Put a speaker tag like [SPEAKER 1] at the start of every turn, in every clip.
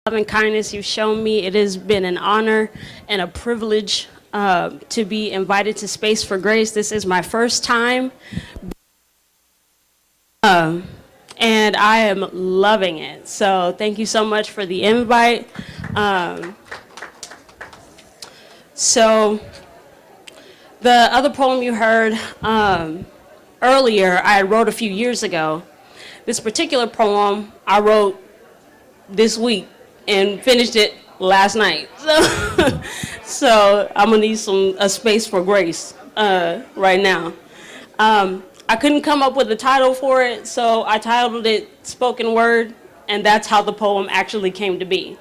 [SPEAKER 1] love and kindness you've shown me. It has been an honor and a privilege to be invited to Space for Grace. This is my first time, and I am loving it. So thank you so much for the invite. So the other poem you heard earlier, I wrote a few years ago. This particular poem I wrote this week and finished it last night. So I'm gonna need a space for grace right now. I couldn't come up with a title for it, so I titled it Spoken Word, and that's how the poem actually came to be.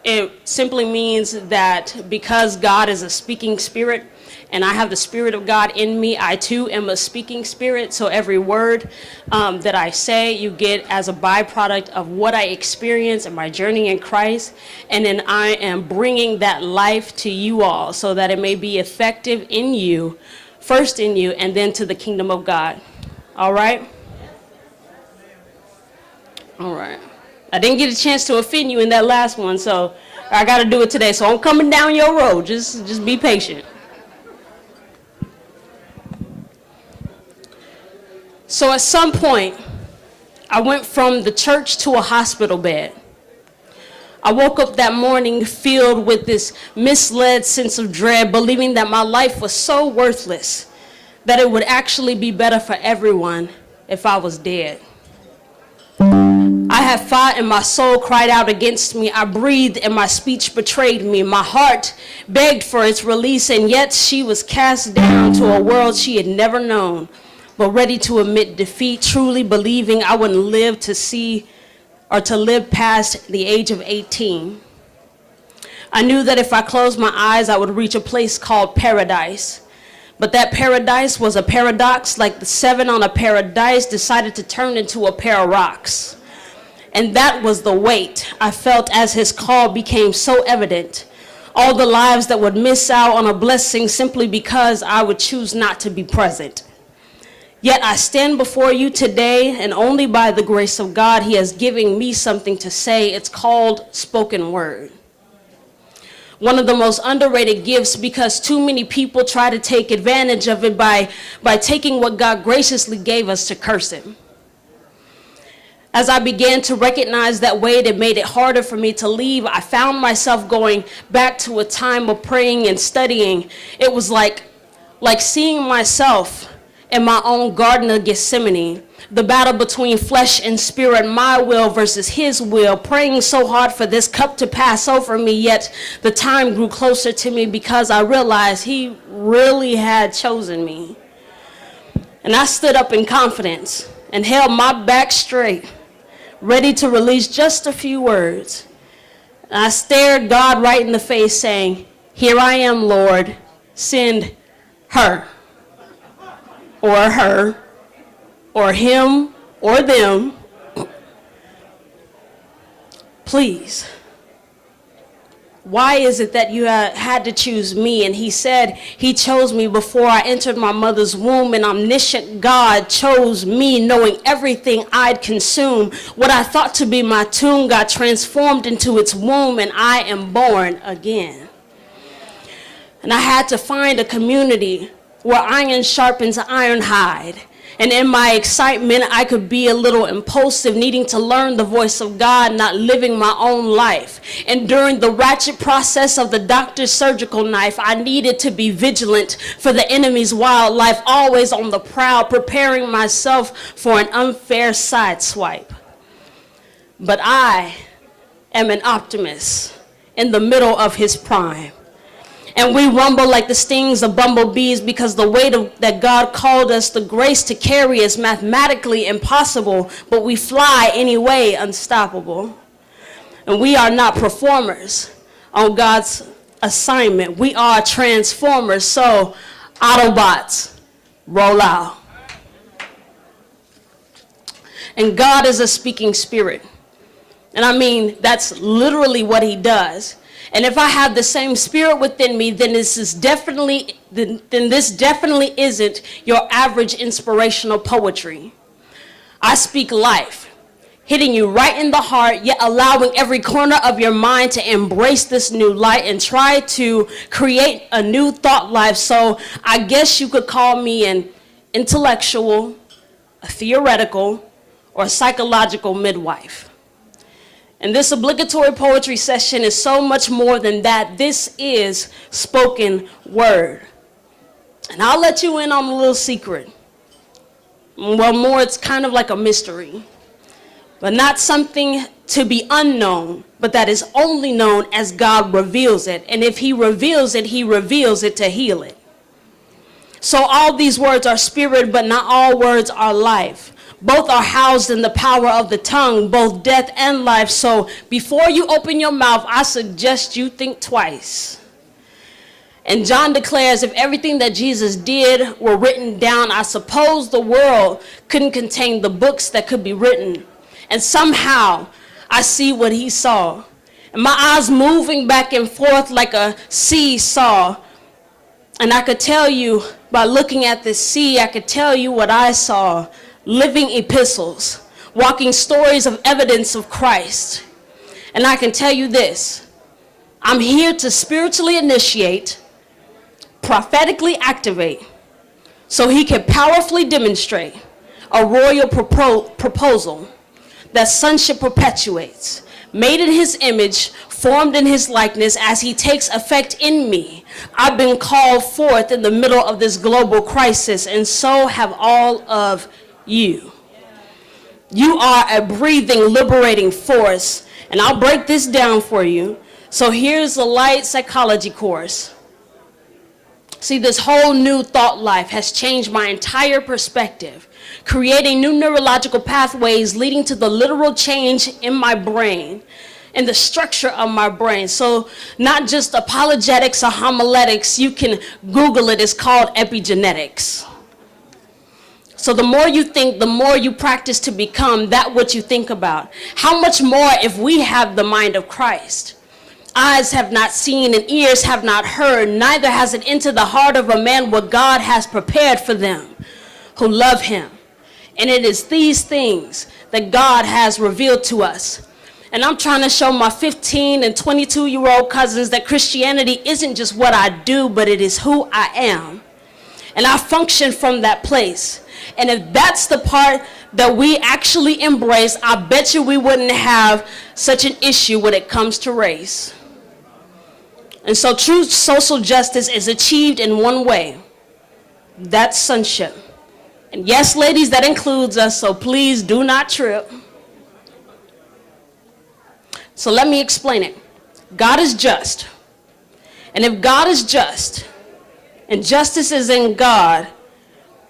[SPEAKER 1] It simply means that because God is a speaking spirit, and I have the Spirit of God in me, I too am a speaking spirit. So every word that I say, you get as a byproduct of what I experience in my journey in Christ. And then I am bringing that life to you all so that it may be effective in you, first in you, and then to the kingdom of God. All right? All right. I didn't get a chance to offend you in that last one, so I got to do it today. So I'm coming down your road. Just be patient. So at some point, I went from the church to a hospital bed. I woke up that morning filled with this misled sense of dread, believing that my life was so worthless that it would actually be better for everyone if I was dead. I had fought and my soul cried out against me. I breathed and my speech betrayed me. My heart begged for its release, and yet she was cast down to a world she had never known, but ready to admit defeat, truly believing I wouldn't live to see or to live past the age of 18. I knew that if I closed my eyes, I would reach a place called paradise. But that paradise was a paradox, like the 7 on a pair of dice decided to turn into a pair of rocks. And that was the weight I felt as his call became so evident. All the lives that would miss out on a blessing simply because I would choose not to be present. Yet I stand before you today, and only by the grace of God, he has given me something to say. It's called spoken word. One of the most underrated gifts, because too many people try to take advantage of it by taking what God graciously gave us to curse him. As I began to recognize that weight, it made it harder for me to leave. I found myself going back to a time of praying and studying. It was like seeing myself in my own Garden of Gethsemane, the battle between flesh and spirit, my will versus his will, praying so hard for this cup to pass over me, yet the time grew closer to me because I realized he really had chosen me. And I stood up in confidence and held my back straight, ready to release just a few words. And I stared God right in the face, saying, "Here I am, Lord, send her." Or her, or him, or them, please. Why is it that you had to choose me? And he said he chose me before I entered my mother's womb. An omniscient God chose me, knowing everything I'd consume. What I thought to be my tomb got transformed into its womb, and I am born again. And I had to find a community where iron sharpens iron hide. And in my excitement, I could be a little impulsive, needing to learn the voice of God, not living my own life. And during the ratchet process of the doctor's surgical knife, I needed to be vigilant for the enemy's wildlife, always on the prowl, preparing myself for an unfair sideswipe. But I am an optimist in the middle of his prime. And we rumble like the stings of bumblebees because the weight that God called us the grace to carry is mathematically impossible, but we fly anyway, unstoppable. And we are not performers on God's assignment. We are transformers. So Autobots, roll out. And God is a speaking spirit. And I mean, that's literally what he does. And if I have the same spirit within me, then this definitely isn't your average inspirational poetry. I speak life. hitting you right in the heart, yet allowing every corner of your mind to embrace this new light and try to create a new thought life. So I guess you could call me an intellectual, a theoretical, or a psychological midwife. And this obligatory poetry session is so much more than that. This is spoken word. And I'll let you in on a little secret. Well, more, it's kind of like a mystery, but not something to be unknown, but that is only known as God reveals it. And if he reveals it to heal it. So all these words are spirit, but not all words are life. Both are housed in the power of the tongue, both death and life. So before you open your mouth, I suggest you think twice. And John declares, if everything that Jesus did were written down, I suppose the world couldn't contain the books that could be written. And somehow I see what he saw. And my eyes moving back and forth like a seesaw. And I could tell you, by looking at this sea, I could tell you what I saw. Living epistles, walking stories of evidence of Christ. And I can tell you this, I'm here to spiritually initiate, prophetically activate, so he can powerfully demonstrate a royal proposal that sonship perpetuates, made in his image, formed in his likeness, as he takes effect in me. I've been called forth in the middle of this global crisis, and so have all of you. You are a breathing, liberating force, and I'll break this down for you. So here's a light psychology course. See, this whole new thought life has changed my entire perspective, creating new neurological pathways leading to the literal change in my brain, in the structure of my brain. So not just apologetics or homiletics, you can Google it, it's called epigenetics. So the more you think, the more you practice to become that what you think about. How much more if we have the mind of Christ? Eyes have not seen and ears have not heard, neither has it entered the heart of a man what God has prepared for them who love him. And it is these things that God has revealed to us. And I'm trying to show my 15 and 22-year-old cousins that Christianity isn't just what I do, but it is who I am. And I function from that place. And if that's the part that we actually embrace, I bet you we wouldn't have such an issue when it comes to race. And so true social justice is achieved in one way. That's sonship. And yes, ladies, that includes us, so please do not trip. So let me explain it. God is just. And if God is just, and justice is in God,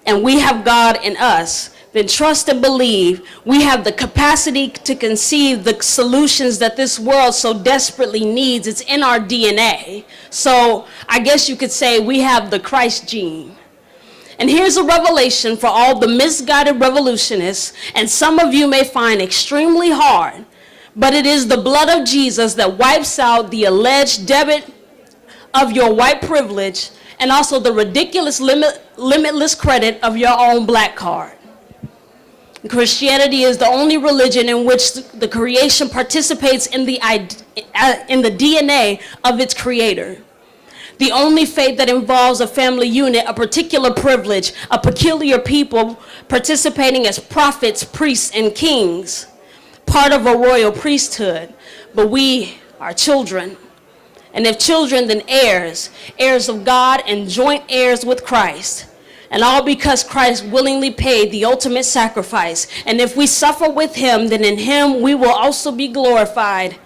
[SPEAKER 1] and we have God in us, then trust and believe we have the capacity to conceive the solutions that this world so desperately needs. It's in our DNA. So I guess you could say we have the Christ gene. And here's a revelation for all the misguided revolutionists, and some of you may find extremely hard, but it is the blood of Jesus that wipes out the alleged debit of your white privilege and also the ridiculous limitless credit of your own black card. Christianity is the only religion in which the creation participates in the DNA of its creator. The only faith that involves a family unit, a particular privilege, a peculiar people participating as prophets, priests, and kings, part of a royal priesthood. But we are children. And if children, then heirs, heirs of God and joint heirs with Christ. And all because Christ willingly paid the ultimate sacrifice. And if we suffer with him, then in him we will also be glorified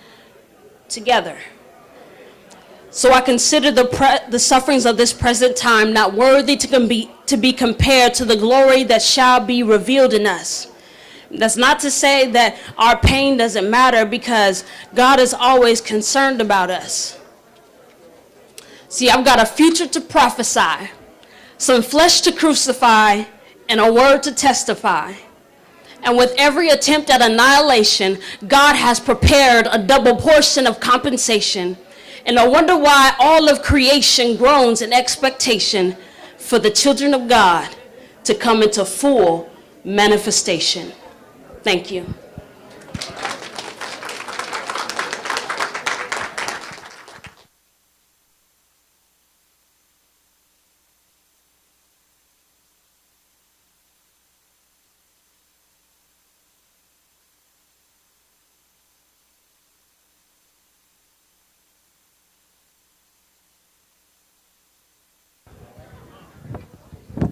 [SPEAKER 1] together. So I consider the sufferings of this present time not worthy to be compared to the glory that shall be revealed in us. That's not to say that our pain doesn't matter, because God is always concerned about us. See, I've got a future to prophesy, some flesh to crucify, and a word to testify. And with every attempt at annihilation, God has prepared a double portion of compensation. And I wonder why all of creation groans in expectation for the children of God to come into full manifestation. Thank you.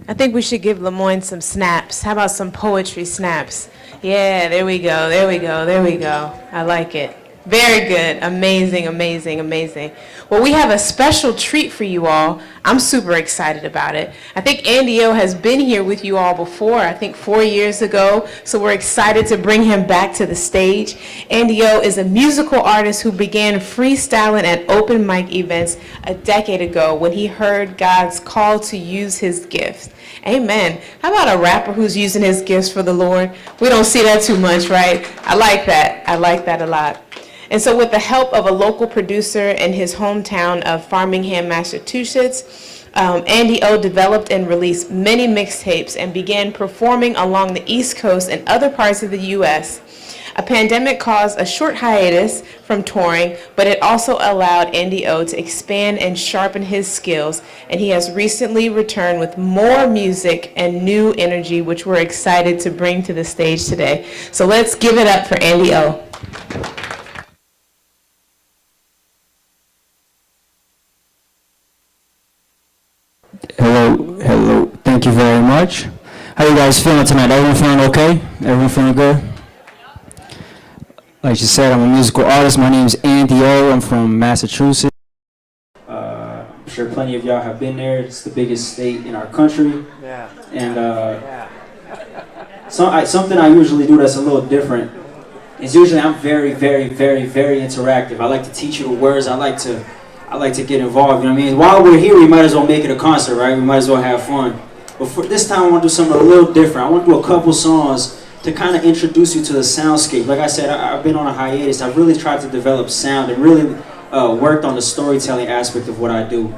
[SPEAKER 2] I think we should give LaMoine some snaps. How about some poetry snaps? Yeah, there we go, there we go, there we go. I like it. Very good. Amazing, amazing, amazing. Well, we have a special treat for you all. I'm super excited about it. I think Andy O has been here with you all before, I think 4 years ago, so we're excited to bring him back to the stage. Andy O is a musical artist who began freestyling at open mic events a decade ago when he heard God's call to use his gifts. Amen. How about a rapper who's using his gifts for the Lord? We don't see that too much, right? I like that. I like that a lot. And so with the help of a local producer in his hometown of Framingham, Massachusetts, Andy O developed and released many mixtapes and began performing along the East Coast and other parts of the U.S. A pandemic caused a short hiatus from touring, but it also allowed Andy O to expand and sharpen his skills, and he has recently returned with more music and new energy, which we're excited to bring to the stage today. So let's give it up for Andy O.
[SPEAKER 3] Hello. Thank you very much. How you guys feeling tonight? Everyone feeling okay? Everyone feeling good? Like she said, I'm a musical artist. My name is Andy O. I'm from Massachusetts. I'm sure plenty of y'all have been there. It's the biggest state in our country. Yeah. And something I usually do that's a little different is usually I'm very interactive. I like to teach you the words. I like to get involved, you know what I mean? While we're here, we might as well make it a concert, right? We might as well have fun. But for this time, I want to do something a little different. I want to do a couple songs to kind of introduce you to the soundscape. Like I said, I've been on a hiatus. I've really tried to develop sound and really worked on the storytelling aspect of what I do.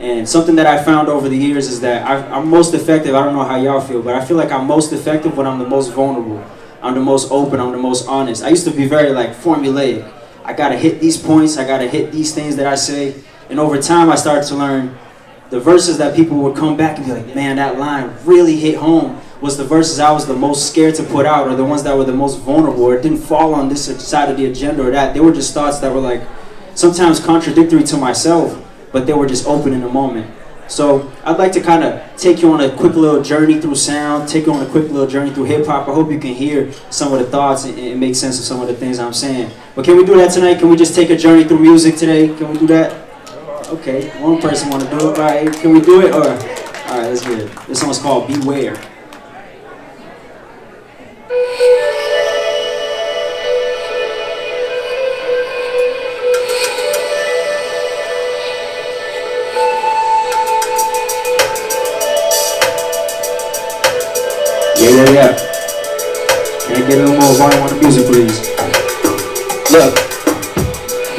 [SPEAKER 3] And something that I found over the years is that I'm most effective. I don't know how y'all feel, but I feel like I'm most effective when I'm the most vulnerable. I'm the most open. I'm the most honest. I used to be very like formulaic. I gotta hit these points, I gotta hit these things that I say. And over time I started to learn the verses that people would come back and be like, man, that line really hit home, was the verses I was the most scared to put out, or the ones that were the most vulnerable, or it didn't fall on this side of the agenda or that. They were just thoughts that were like sometimes contradictory to myself, but they were just open in the moment. So I'd like to kind of take you on a quick little journey through sound, take you on a quick little journey through hip hop. I hope you can hear some of the thoughts and make sense of some of the things I'm saying. But can we do that tonight? Can we just take a journey through music today? Can we do that? Okay, one person want to do it. All right, can we do it? All right, let's get it. This song's called Beware. Yeah. Can I get a little more volume on the music, please? Look.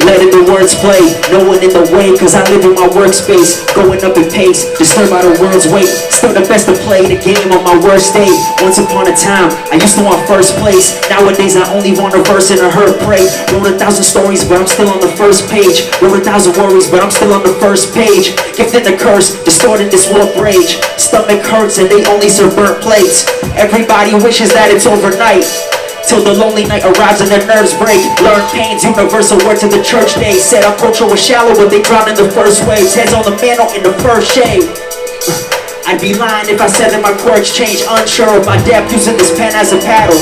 [SPEAKER 3] Letting the words play, no one in the way, cause I live in my workspace, going up in pace, disturbed by the world's weight, still the best to play the game on my worst day. Once upon a time, I used to want first place, nowadays I only want a verse and a hurt pray. Wrote 1,000 stories, but I'm still on the first page, wrote 1,000 worries, but I'm still on the first page. Gifted the curse, distorting this warp rage, stomach hurts and they only serve burnt plates. Everybody wishes that it's overnight, till the lonely night arrives and their nerves break. Learn pain's universal word to the church day. Said our culture was shallow, but they drowned in the first waves. Heads on the mantle in the first shade. I'd be lying if I said that my quirks change. Unsure of my depth, using this pen as a paddle.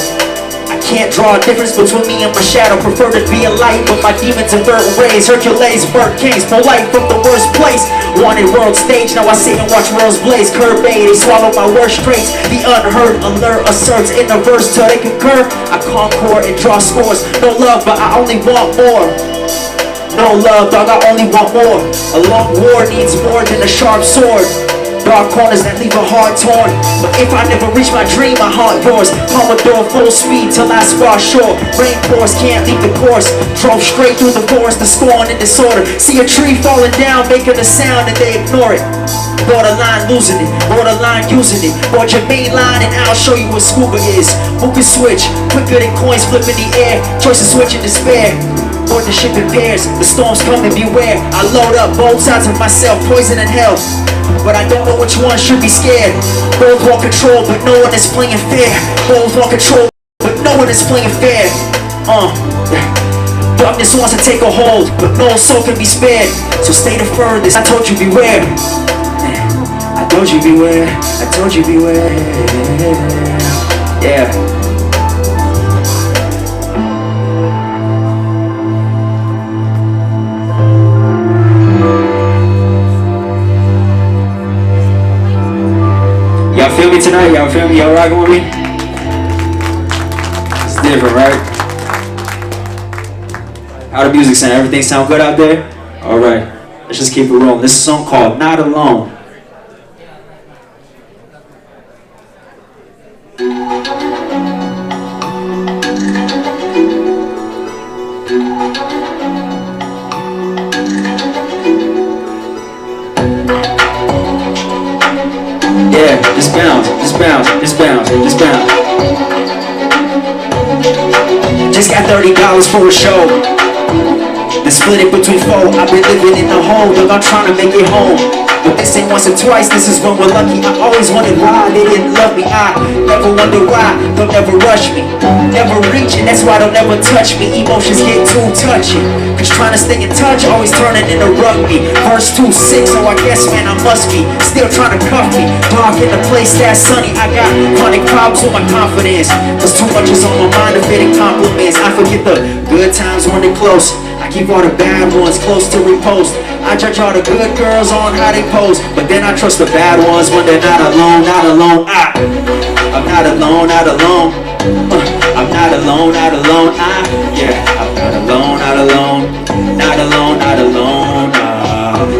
[SPEAKER 3] I can't draw a difference between me and my shadow. Prefer to be a light, but my demons avert rays. Hercules, burnt kings, polite from the worst place. Wanted world stage, now I sit and watch worlds blaze. Curve they swallow my worst traits. The unheard alert asserts in the verse till they concur. I concord and draw scores. No love, but I only want more. No love, dog, I only want more. A long war needs more than a sharp sword. Dark corners that leave a heart torn. But if I never reach my dream, my heart yours. Commodore full speed till I spar shore. Rain pours, can't leave the course. Drove straight through the forest, the scorn and disorder. See a tree falling down, making a sound and they ignore it. Borderline losing it, borderline using it. Board your main line and I'll show you what scuba is. Who can switch quicker than coins flip in the air? Choice to switch and despair. Board the ship in pairs, the storms come and beware. I load up both sides of myself, poison and health, but I don't know which one should be scared. Both want control, but no one is playing fair. Both want control, but no one is playing fair. Darkness wants to take a hold, but no soul can be spared. So stay the furthest. I told you beware. I told you beware. I told you beware. Yeah. Y'all feel me tonight? Y'all feel me? Y'all rocking with me? It's different, right? How the music sound? Everything sound good out there? Alright, let's just keep it rolling. This is a song called Not Alone. Yeah, just bounce, just bounce, just bounce, just bounce. Just got $30 for a show. Then split it between four. I've been living in the hole, look, I'm trying to make it home. But this ain't once or twice, this is when we're lucky. I always wondered why they didn't love me. I never wonder why they'll never rush me. Never reach it, that's why they'll never touch me. Emotions get too touchy, cause trying to stay in touch always turning into rugby. Verse 2:6, so I guess man I must be still trying to cuff me. Dark in the place that's sunny. I got chronic problems with my confidence, cause too much is on my mind to fit in compliments. I forget the good times when they're close. I keep all the bad ones close to repost. I judge all the good girls on how they pose, but then I trust the bad ones when they're not alone, not alone. I'm not alone, not alone. I'm not alone, not alone. Yeah, I'm not alone, not alone. Not alone, not alone.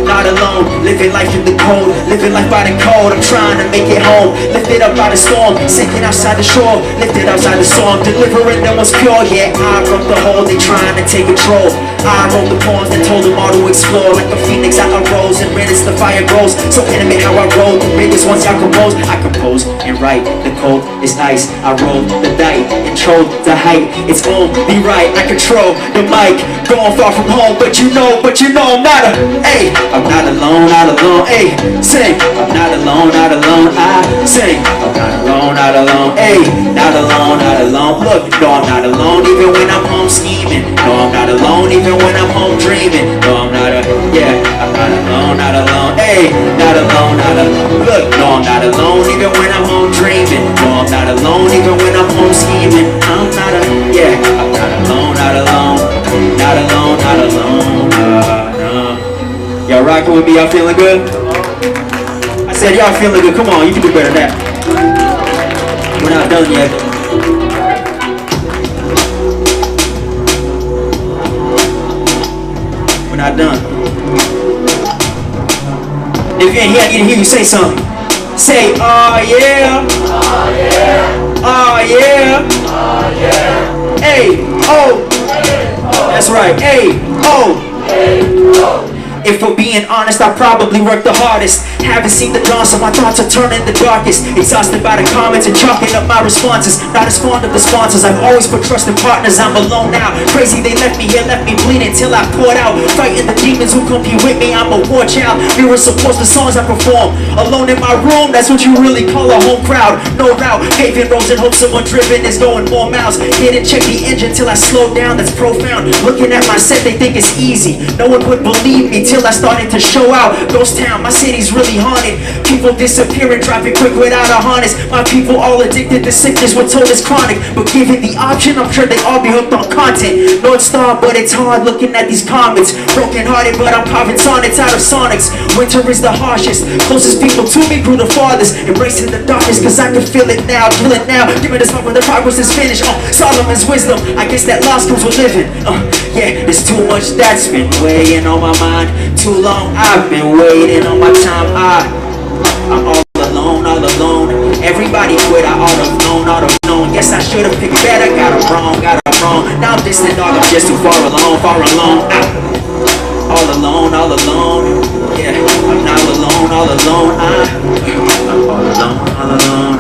[SPEAKER 3] Not alone, living life in the cold, living life by the code. I'm trying to make it home, lifted up by the storm, sinking outside the shore, lifted outside the storm, delivering them was pure. Yeah, I broke the hole, they trying to take control. I wrote the poems that told them all to explore. Like a phoenix I arose and ran as the fire grows. So intimate how I roll, the biggest ones I compose. I compose and write, the cold is ice. I roll the dice, control the height. It's on, be right, I control the mic. Going far from home, but you know I'm not a, ayy. I'm not alone, not alone, ayy. Sing, I'm not alone, not alone. I sing, I'm not alone, not alone, ayy. Not alone, not alone. Look, no, I'm not alone even when I'm home scheming. No, I'm not alone even when I'm home dreaming. No, I'm not I'm not alone, not alone, ayy. Not alone, not alone. Look, no, I'm not alone even when I'm home dreaming. No, I'm not alone even when I'm home scheming. I'm not I'm not alone, not alone. Not alone, not alone. Y'all rocking with me? Y'all feeling good? I said y'all feeling good. Come on, you can do better than that. We're not done yet. We're not done. If you ain't here, I need to hear you say something. Say, oh yeah. Oh yeah. Oh yeah. Oh yeah. Hey, oh. That's right. Hey, oh. Hey, oh. If we're being honest, I probably work the hardest. Haven't seen the dawn, so my thoughts are turning the darkest. Exhausted by the comments and chalking up my responses. Not as fond of the sponsors, I've always put trust in partners. I'm alone now, crazy they left me here, left me bleeding till I poured out. Fighting the demons who compete with me, I'm a war child. Mirrors support the songs I perform. Alone in my room, that's what you really call a home crowd. No route, paving roads in hopes someone driven is going more miles. Didn't check the engine till I slowed down, that's profound. Looking at my set, they think it's easy. No one would believe me till I started to show out. Ghost town, my city's really haunted. People disappearing, driving quick without a harness. My people all addicted to sickness, we're told it's chronic. But given the option, I'm sure they all be hooked on content. North Star, but it's hard looking at these comments. Broken hearted, but I'm carving sonnets out of sonics. Winter is the harshest, closest people to me grew the farthest. Embracing the darkness, cause I can feel it now, feel it now. Giving this hope when the progress is finished. Solomon's wisdom, I guess that loss comes with living. Yeah, there's too much that's been weighing on my mind. Too long I've been waiting on my time. I'm all alone, all alone. Everybody quit, I ought have known. Guess I should have picked better, got it wrong. Now I'm distant, dog, I'm just too far alone. All alone, yeah. I'm not alone, all alone. I'm all alone, all alone,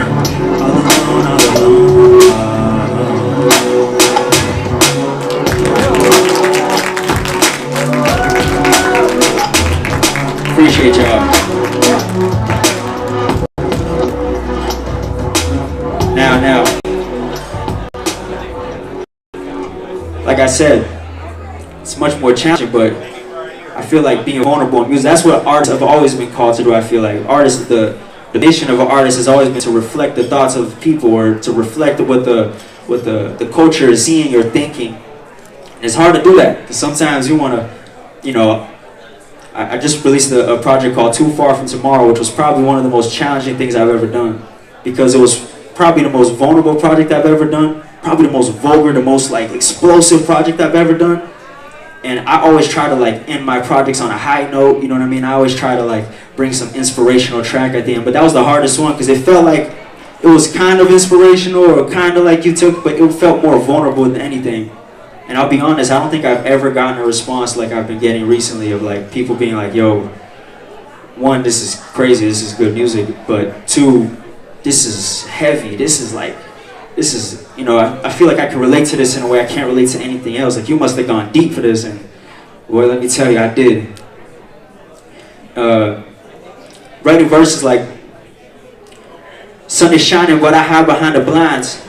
[SPEAKER 3] all alone, all alone. Appreciate y'all. Now, like I said, it's much more challenging, but I feel like being vulnerable in music, that's what artists have always been called to do. I feel like artists, the mission of an artist has always been to reflect the thoughts of people, or to reflect what the culture is seeing or thinking. And it's hard to do that, because sometimes you want to, you know, I just released a project called Too Far From Tomorrow, which was probably one of the most challenging things I've ever done, because it was probably the most vulnerable project I've ever done, probably the most vulgar, the most like explosive project I've ever done. And I always try to like end my projects on a high note, you know what I mean? I always try to like bring some inspirational track at the end, but that was the hardest one, because it felt like it was kind of inspirational, or kind of like you took, but it felt more vulnerable than anything. And I'll be honest, I don't think I've ever gotten a response like I've been getting recently, of like people being like, yo, one, this is crazy, this is good music, but two, this is heavy, this is, you know, I feel like I can relate to this in a way I can't relate to anything else. Like, you must have gone deep for this, and boy, let me tell you, I did. Writing verses like, sun is shining, but I hide behind the blinds.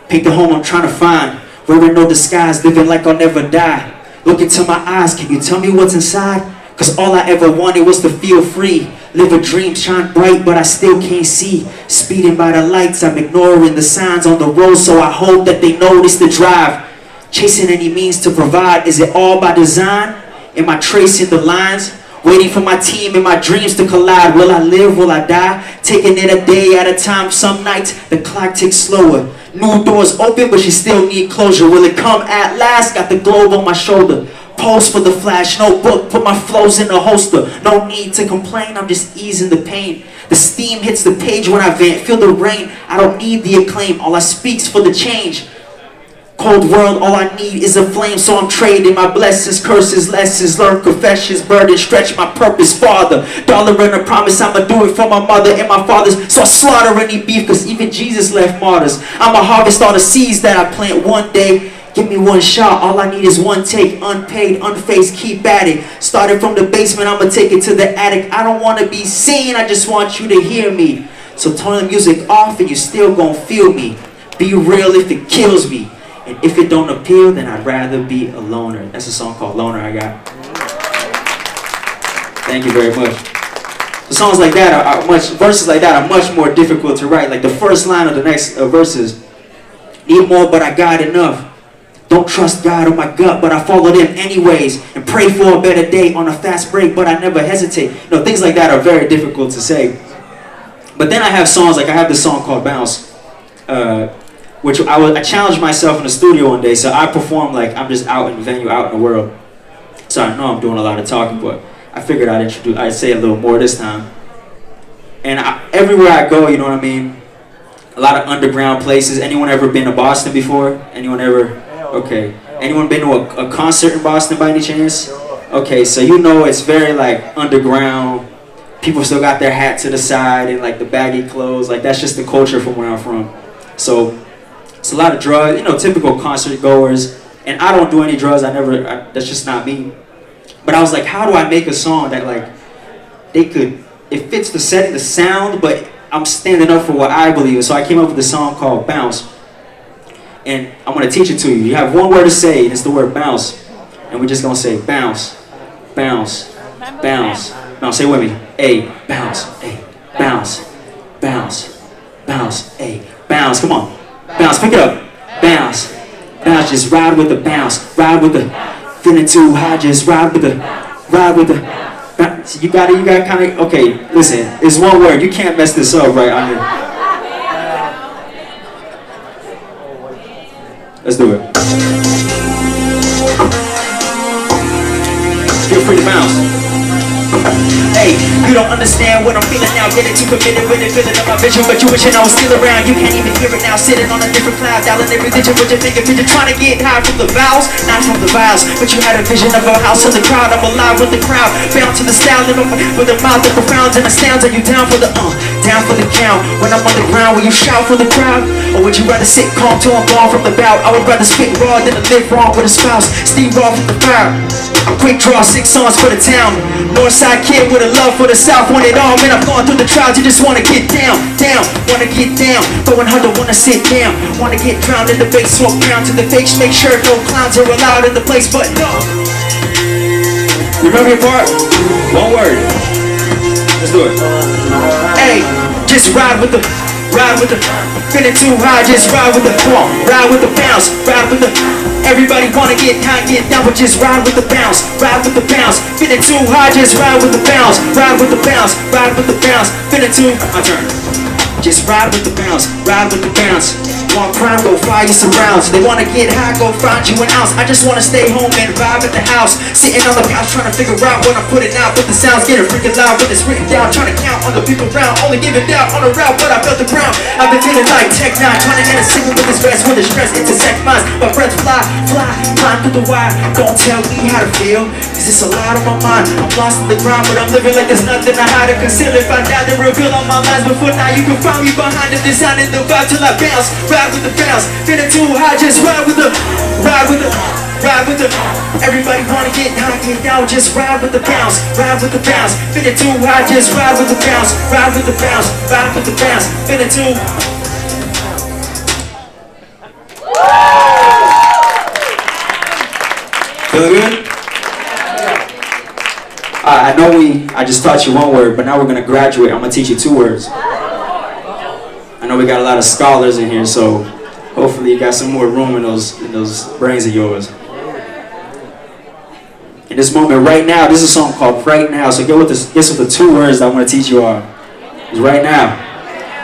[SPEAKER 3] Paint the home I'm trying to find, wearing no disguise, living like I'll never die. Look into my eyes, can you tell me what's inside? Cause all I ever wanted was to feel free. Live a dream, shine bright, but I still can't see. Speeding by the lights, I'm ignoring the signs on the road, so I hope that they notice the drive. Chasing any means to provide, is it all by design? Am I tracing the lines? Waiting for my team and my dreams to collide. Will I live, will I die? Taking it a day at a time, some nights the clock ticks slower. New doors open, but you still need closure. Will it come at last? Got the globe on my shoulder. Pose for the flash, notebook, put my flows in the holster. No need to complain, I'm just easing the pain. The steam hits the page when I vent, feel the rain. I don't need the acclaim, all I speak's for the change. Cold world, all I need is a flame, so I'm trading my blessings, curses, lessons, learn confessions, burdens, stretch my purpose, Father. Dollar and a promise, I'ma do it for my mother and my fathers, so I slaughter any beef, cause even Jesus left martyrs. I'ma harvest all the seeds that I plant one day. Give me one shot, all I need is one take. Unpaid, unfaced, keep at it. Started from the basement, I'ma take it to the attic. I don't wanna be seen, I just want you to hear me. So turn the music off and you still gon' feel me. Be real if it kills me. And if it don't appeal, then I'd rather be a loner. That's a song called Loner I got. Thank you very much. The songs like that are verses like that are much more difficult to write. Like the first line of the next verses. Need more, but I got enough. Don't trust God or my gut, but I follow them anyways. And pray for a better day on a fast break, but I never hesitate. You know, things like that are very difficult to say. But then I have songs, like I have this song called Bounce, which I challenged myself in the studio one day. So I perform like I'm just out in the venue, out in the world. So I know I'm doing a lot of talking, but I figured I'd say a little more this time. And everywhere I go, you know what I mean? A lot of underground places. Anyone ever been to Boston before? Anyone ever? Okay. Anyone been to a concert in Boston by any chance? Okay, so you know it's very like underground. People still got their hat to the side and like the baggy clothes. Like that's just the culture from where I'm from. So it's a lot of drugs, you know, typical concert goers. And I don't do any drugs. That's just not me. But I was like, how do I make a song that like it fits the setting, the sound, but I'm standing up for what I believe in. So I came up with a song called Bounce. And I'm going to teach it to you. You have one word to say, and it's the word bounce. And we're just going to say bounce, bounce, bounce. Now say it with me. A, bounce, a, bounce, bounce, bounce, a, bounce. Come on. Bounce, pick it up. Bounce, bounce, just ride with the bounce. Ride with the, feeling too high, just ride with the, bounce. You got it, kind of, okay, listen, it's one word. You can't mess this up right on here. Let's do it. Feel free to bounce. Hey, you don't understand what I'm feeling now. Getting too committed with it, feeling up my vision, but you wishing I was still around. You can't even hear it now. Sitting on a different cloud, dialing every digit with your finger, trying to get high from the vowels, not from the vials. But you had a vision of a house in the crowd. I'm alive with the crowd, bound to the style, with a mouth that profounds and astounds. Are you down for the down for the count? When I'm on the ground, will you shout for the crowd? Or would you rather sit calm till I'm gone from the bout? I would rather spit raw than to live wrong with a spouse. Steve raw from the fire. I'm quick draw, 6 songs for the town. Northside kid with a love for the South. Want it all, man, I've gone through the trials. You just wanna get down, down, wanna get down. Going hard, don't wanna sit down. Wanna get drowned in the bass, smoke down to the face. Make sure no clowns are allowed in the place, but no. Remember your part? One word. Let's do it. Hey, just ride with the, feeling too high, just ride with the funk, ride with the bounce, ride with the, everybody wanna get high, get down, but just ride with the bounce, feeling too high, just ride with the bounce, ride with the bounce, feeling too, my turn. Just ride with the bounce, Want crime, go fire your surrounds. They wanna get high, go find you an ounce. I just wanna stay home and vibe at the house. Sitting on the couch trying to figure out what I'm putting out. But the sounds getting freaking loud when it's written down. Trying to count on the people around. Only giving down on the route, but I felt the ground. I've been feeling like Tech 9. Trying to get a signal with this rest. When the stress intersect minds. My breath fly through the wire. Don't tell me how to feel, cause it's a lot on my mind. I'm lost in the grind, but I'm living like there's nothing to hide or conceal. If I die, then reveal all my lies. Before now, you can find me behind the design and the vibe till I bounce. Ride with the bounce, feeling too high, just ride with the. Everybody wanna get high, get down, just ride with the bounce, feeling too high, just ride with the bounce, feeling too. Feeling good? I know I just taught you one word, but now we're gonna graduate. I'm gonna teach you 2 words. I know we got a lot of scholars in here, so hopefully you got some more room in those brains of yours. In this moment, right now, this is a song called Right Now. So guess what the 2 words that I want to teach you are. It's right now.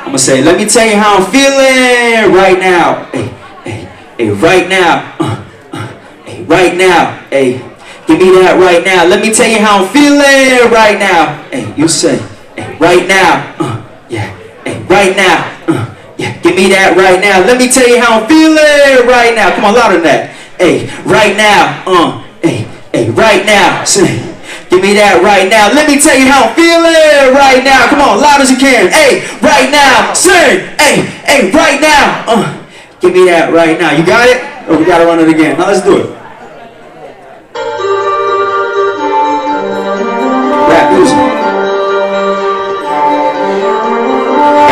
[SPEAKER 3] I'm gonna say, let me tell you how I'm feeling right now. Hey, right now. Hey, right now. Hey, give me that right now. Let me tell you how I'm feeling right now. Hey, you say, hey, right now. Yeah. Hey, right now. Yeah, give me that right now. Let me tell you how I'm feeling right now. Come on, louder than that. Hey, right now. Hey, right now. Say, give me that right now. Let me tell you how I'm feeling right now. Come on, loud as you can. Hey, right now. Sing. Hey, right now. Give me that right now. You got it? Or we gotta run it again? Now let's do it. Rap music.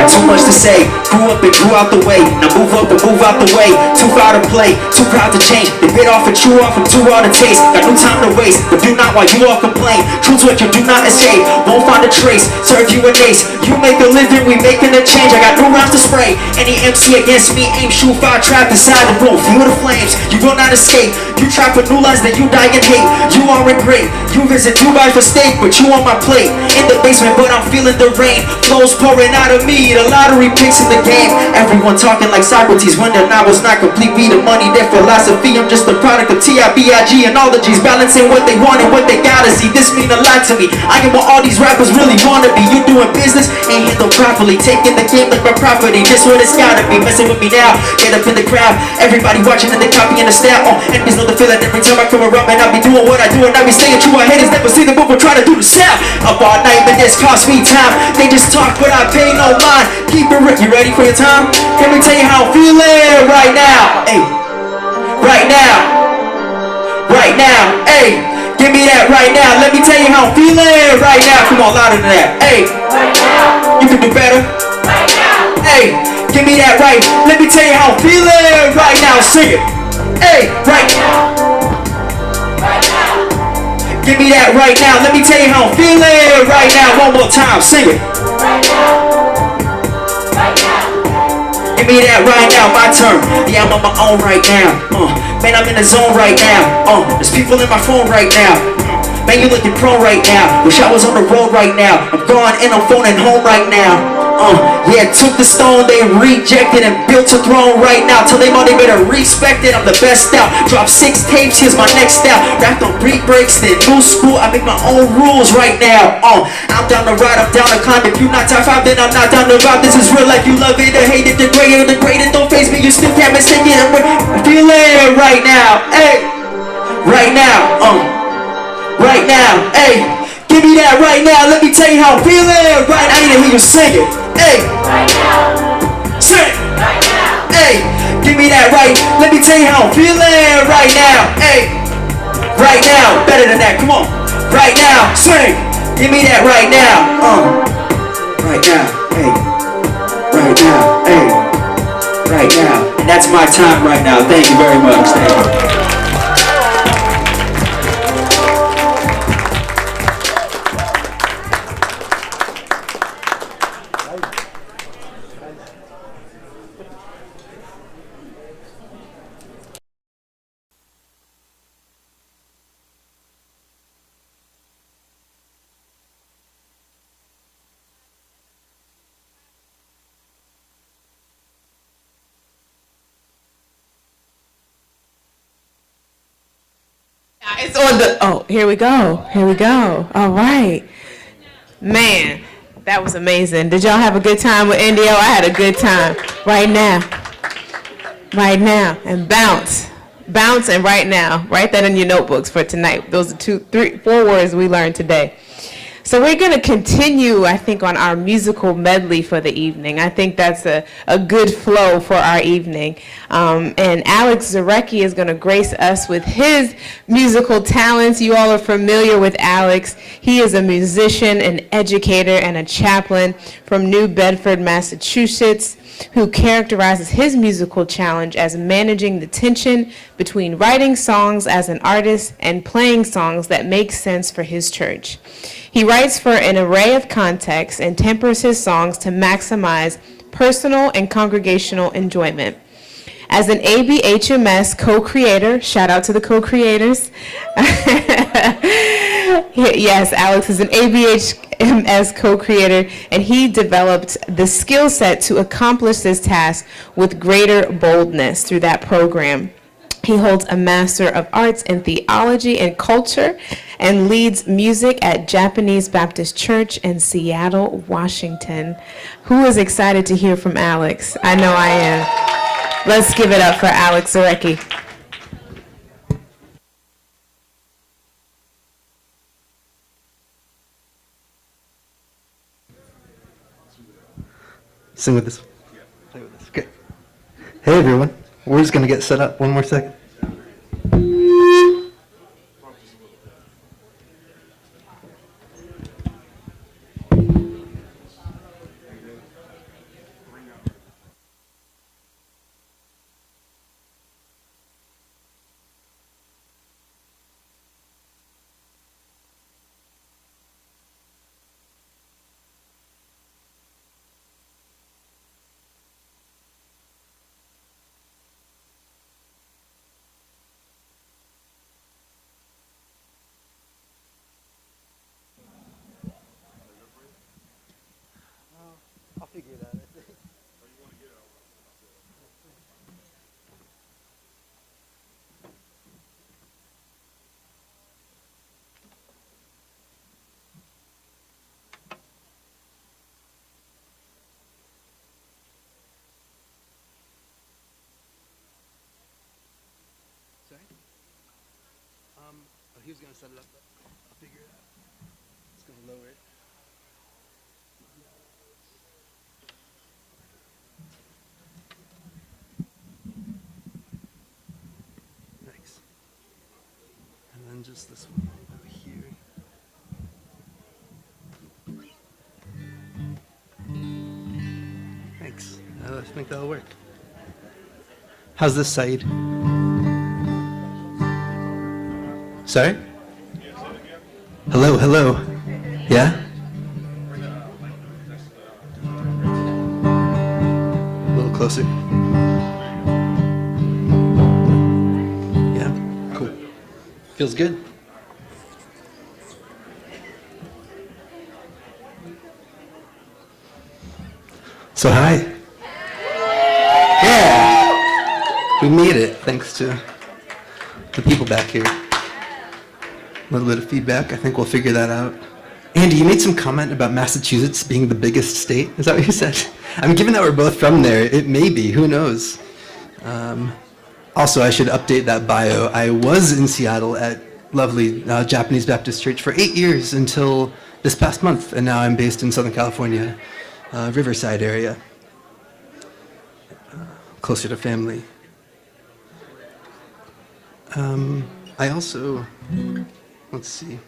[SPEAKER 3] Too much to say, grew up and grew out the way. Now move up and move out the way. Too far to play, too proud to change. They bit off and chew off and too hard to taste. Got no time to waste, but do not while you all complain. Truth's what you do not escape, won't find a trace. Serve you an ace, you make a living, we making a change. I got new rounds to spray. Any MC against me, aim, shoot, fire, trap inside the room. Feel the flames, you will not escape. You try for new lines, then you die in hate. You aren't great, you visit Dubai for steak, but you on my plate. In the basement, but I'm feeling the rain. Flows pouring out of me. The lottery picks in the game. Everyone talking like Socrates when their novel's not complete. We the money, their philosophy. I'm just a product of T-I-B-I-G and all the G's, balancing what they want and what they gotta see. This mean a lot to me. I am what all these rappers really wanna be. You doing business, ain't handled properly. Taking the game like my property. This what it's gotta be. Messing with me now, get up in the crowd. Everybody watching and they copying the style. Enemies know the feeling every time I come around. Man, I be doing what I do and I be staying true. My haters never see the move, but try to do the sound. Up all night, but this cost me time. They just talk, but I pay no mind. Keep it real. You ready for your time? Let me tell you how I'm feeling right now. Hey, right now. Hey, give me that right now. Let me tell you how I'm feeling right now. Come on, louder than that. Hey, you can do better. Hey, give me that right. Let me tell you how I'm feeling right now. Sing it. Hey, right now. Give me that right now. Let me tell you how I'm feeling right now. One more time. Sing it. Give me that right now, my turn. Yeah, I'm on my own right now. Man, I'm in the zone right now. There's people in my phone right now. Man, you looking prone right now. Wish I was on the road right now. I'm gone and I'm phoning home right now. Yeah, took the stone they rejected and built a throne right now. Tell them all they better respect it. I'm the best out. Drop 6 tapes, here's my next style. Rapped on beat breaks, then new school. I make my own rules right now. I'm down to ride, I'm down to climb. If you not top 5, then I'm not down to vibe. This is real life, you love it or hate it. Degrade it, don't face me, you still can't mistake it. I feel it right now, hey. Right now, right now, hey. Give me that right now, let me tell you how I'm feeling. Right now, I need to hear you sing it. Hey, right now, sing it. Right now, hey, give me that right. Let me tell you how I'm feeling. Right now, hey, right now, better than that. Come on, right now, sing. Give me that right now. Right now, hey, right now, hey, right now. And that's my time right now. Thank you very much. Thank you.
[SPEAKER 2] It's on the, here we go. Here we go. All right. Man, that was amazing. Did y'all have a good time with Indio? I had a good time. Right now. Right now. And bounce. Bounce and right now. Write that in your notebooks for tonight. Those are 2, 3, 4 words we learned today. So we're going to continue, I think, on our musical medley for the evening. I think that's a good flow for our evening. And Alex Zarecki is going to grace us with his musical talents. You all are familiar with Alex. He is a musician, an educator, and a chaplain from New Bedford, Massachusetts, who characterizes his musical challenge as managing the tension between writing songs as an artist and playing songs that make sense for his church. He writes for an array of contexts and tempers his songs to maximize personal and congregational enjoyment. As an ABHMS co-creator, shout out to the co-creators. Yes, Alex is an ABHMS co-creator, and he developed the skill set to accomplish this task with greater boldness through that program. He holds a Master of Arts in Theology and Culture and leads music at Japanese Baptist Church in Seattle, Washington. Who is excited to hear from Alex? I know I am. Let's give it up for Alex Zarecki.
[SPEAKER 4] Sing with this. Play with this. Okay. Hey everyone. We're just gonna get set up. One more second. I'll figure it out, I think. Sorry? He was gonna set it up, but I'll figure it out. It's gonna lower it. Nice. And then just this one over here. Thanks. I think that'll work. How's this side? Sorry? Hello, hello. Yeah? A little closer. Yeah? Cool. Feels good? So hi. Yeah. We made it thanks to the people back here. A little bit of feedback. I think we'll figure that out. Andy, you made some comment about Massachusetts being the biggest state. Is that what you said? I mean, given that we're both from there, it may be. Who knows? Also, I should update that bio. I was in Seattle at lovely Japanese Baptist Church for 8 years until this past month, and now I'm based in Southern California, Riverside area, closer to family. I also, let's see.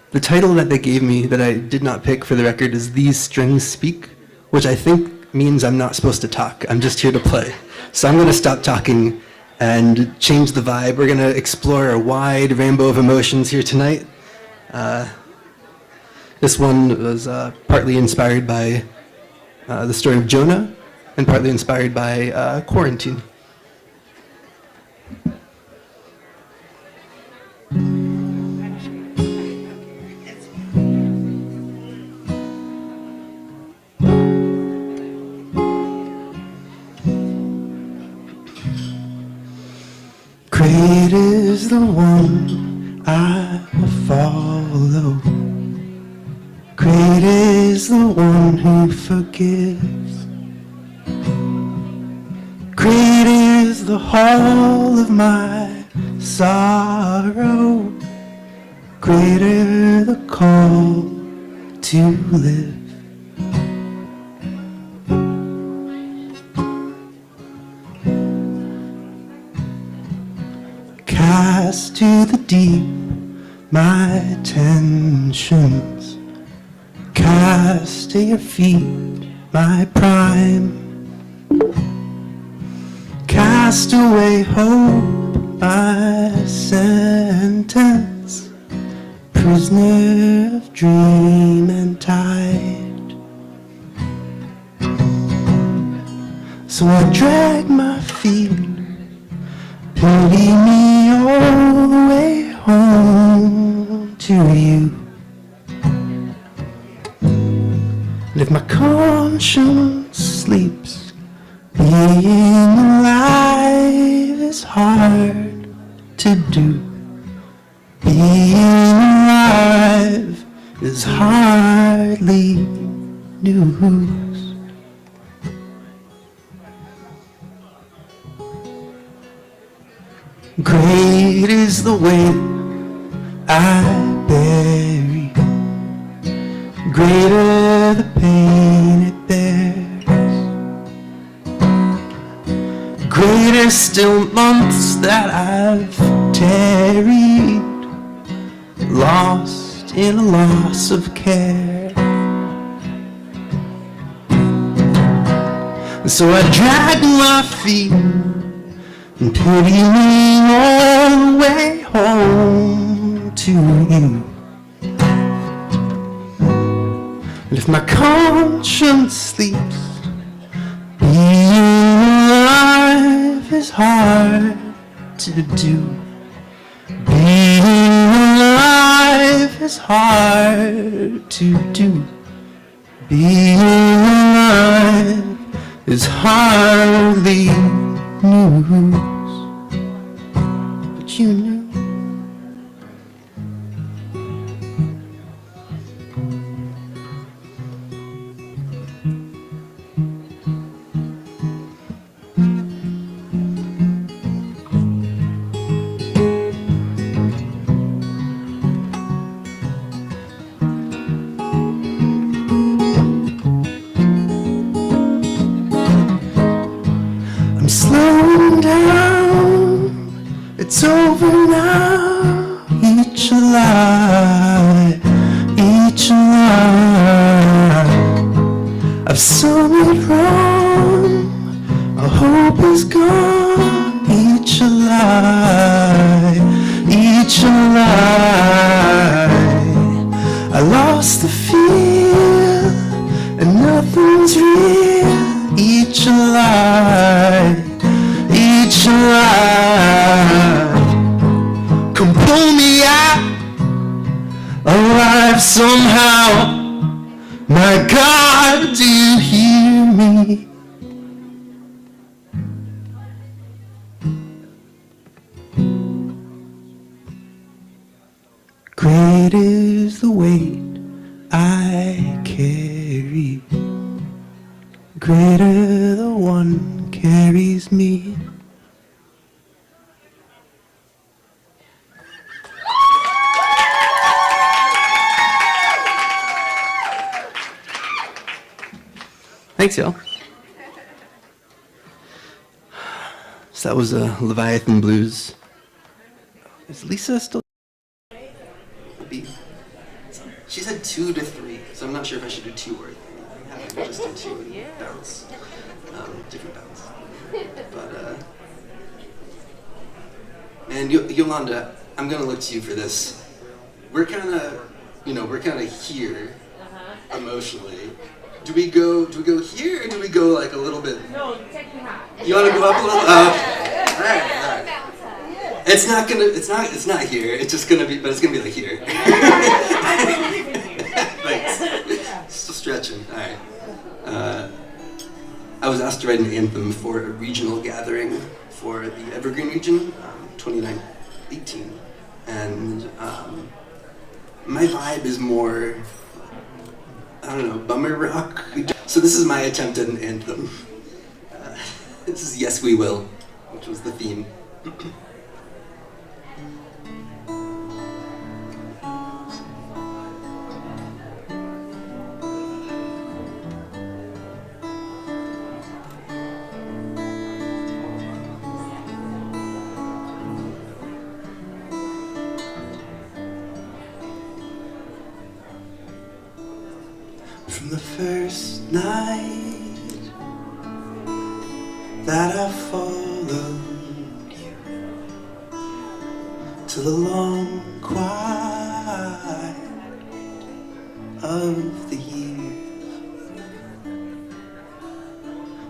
[SPEAKER 4] The title that they gave me that I did not pick for the record is These Strings Speak, which I think means I'm not supposed to talk. I'm just here to play. So I'm going to stop talking and change the vibe. We're going to explore a wide rainbow of emotions here tonight. This one was partly inspired by the story of Jonah and partly inspired by quarantine. Great is the one I follow. Great is the one who forgives. Great is the whole of my sorrow. Greater the call to live. Cast to the deep my tensions. Cast at your feet my prime. Cast away hope, my sentence. Prisoner of dream and tide. So I drag my feet. Pity me all the way home to you. And if my conscience sleeps, being alive is hard to do. Being alive is hardly news. Great is the weight I bury, greater the pain it bears, greater still months that I've tarried, lost in a loss of care. So I drag my feet and pity me all the way home to you. And if my conscience sleeps, being alive is hard to do. Being alive is hard to do. Being alive is hardly news, but you knew. I'm slowing down, it's over now. Each lie, each lie. I've so made wrong, our hope is gone. Each lie, each lie. I lost the feel, and nothing's real. Each lie, each lie. Come pull me out, alive somehow. My God, Great is the weight I carry. Greater the one carries me. Thanks, y'all. So that was a Leviathan Blues. Is Lisa still? She said 2 to 3, so I'm not sure if I should do 2 or 3. I have to just do 2 and bounce. Different bounce. But, man, Yolanda, I'm gonna look to you for this. We're kind of here emotionally. Do we go here or do we go like a little bit? No, take me high. You want to go up a little? All right. It's not here. It's just gonna be, but it's gonna be like here. Thanks. Still stretching. All right. I was asked to write an anthem for a regional gathering for the Evergreen region, 2018, and my vibe is more, I don't know, bummer rock. So this is my attempt at an anthem. This is Yes We Will, which was the theme. From the first night that I followed you to the long quiet of the years,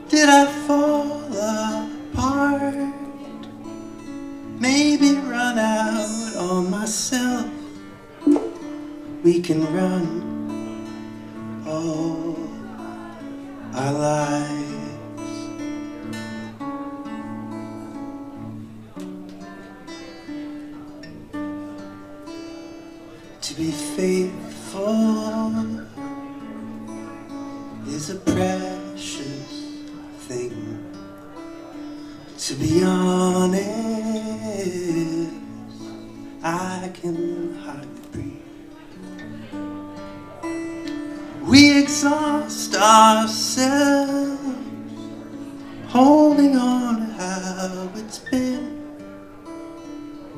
[SPEAKER 4] did I fall apart? Maybe run out on myself. We can run all our lives. To be faithful is a precious thing. To be honest, I can hardly breathe. We exhaust ourselves, holding on to how it's been.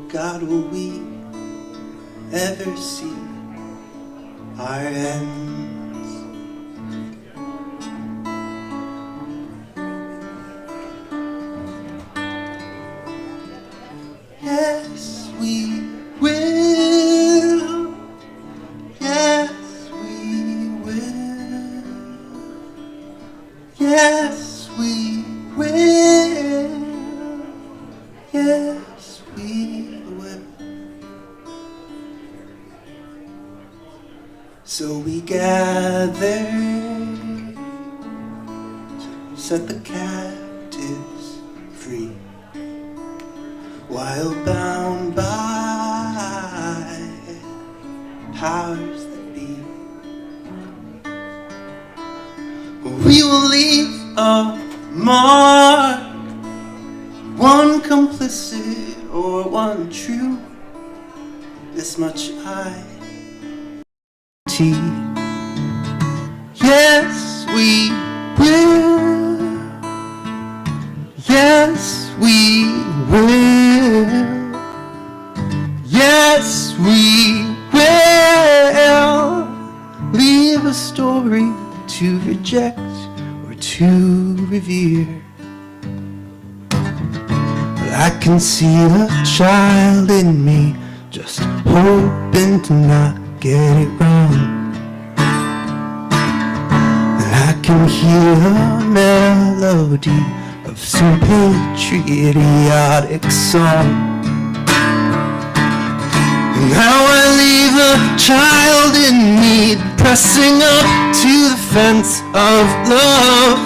[SPEAKER 4] God, will we ever see our ends? Yes, we will. Yes. Yes, we will. Yes, we will. So we gather to set the captives free, while bound by powers that be. We will leave a mark, one complicit or one true. This much I guarantee. Yes, we will. Yes, we will. Yes, we will. Leave a story to reject or to revere. But I can see the child in me, just hoping to not get it wrong. And I can hear the melody of some patriotic song. Now I leave a child in me, pressing up to the fence of love.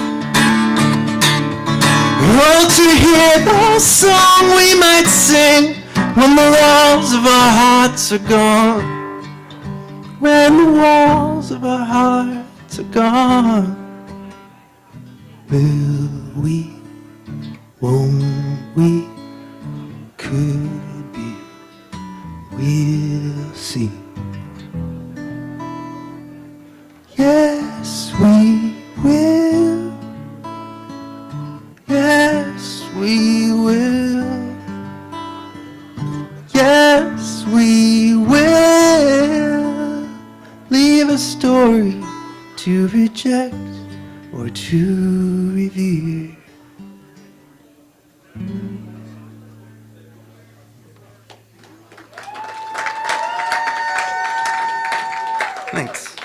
[SPEAKER 4] Oh, to hear the song we might sing when the walls of our hearts are gone. when the walls of our hearts are gone? Will we, won't we, could be, we'll see. Yes, we will. Yes, we will. Yes, we will. Leave a story to reject or to revere. Thanks.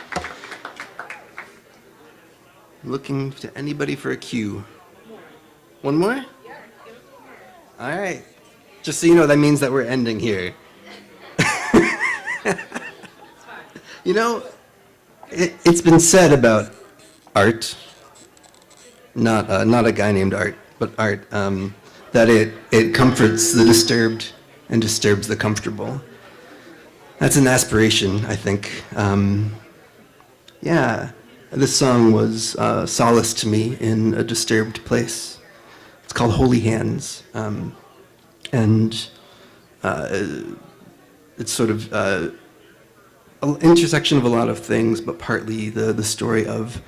[SPEAKER 4] Looking to anybody for a cue. One more? All right. Just so you know, that means that we're ending here. You know, it's been said about art, not a guy named Art, but art, that it comforts the disturbed and disturbs the comfortable. That's an aspiration, I think. Yeah, this song was solace to me in a disturbed place. It's called Holy Hands, and it's sort of an intersection of a lot of things, but partly the story of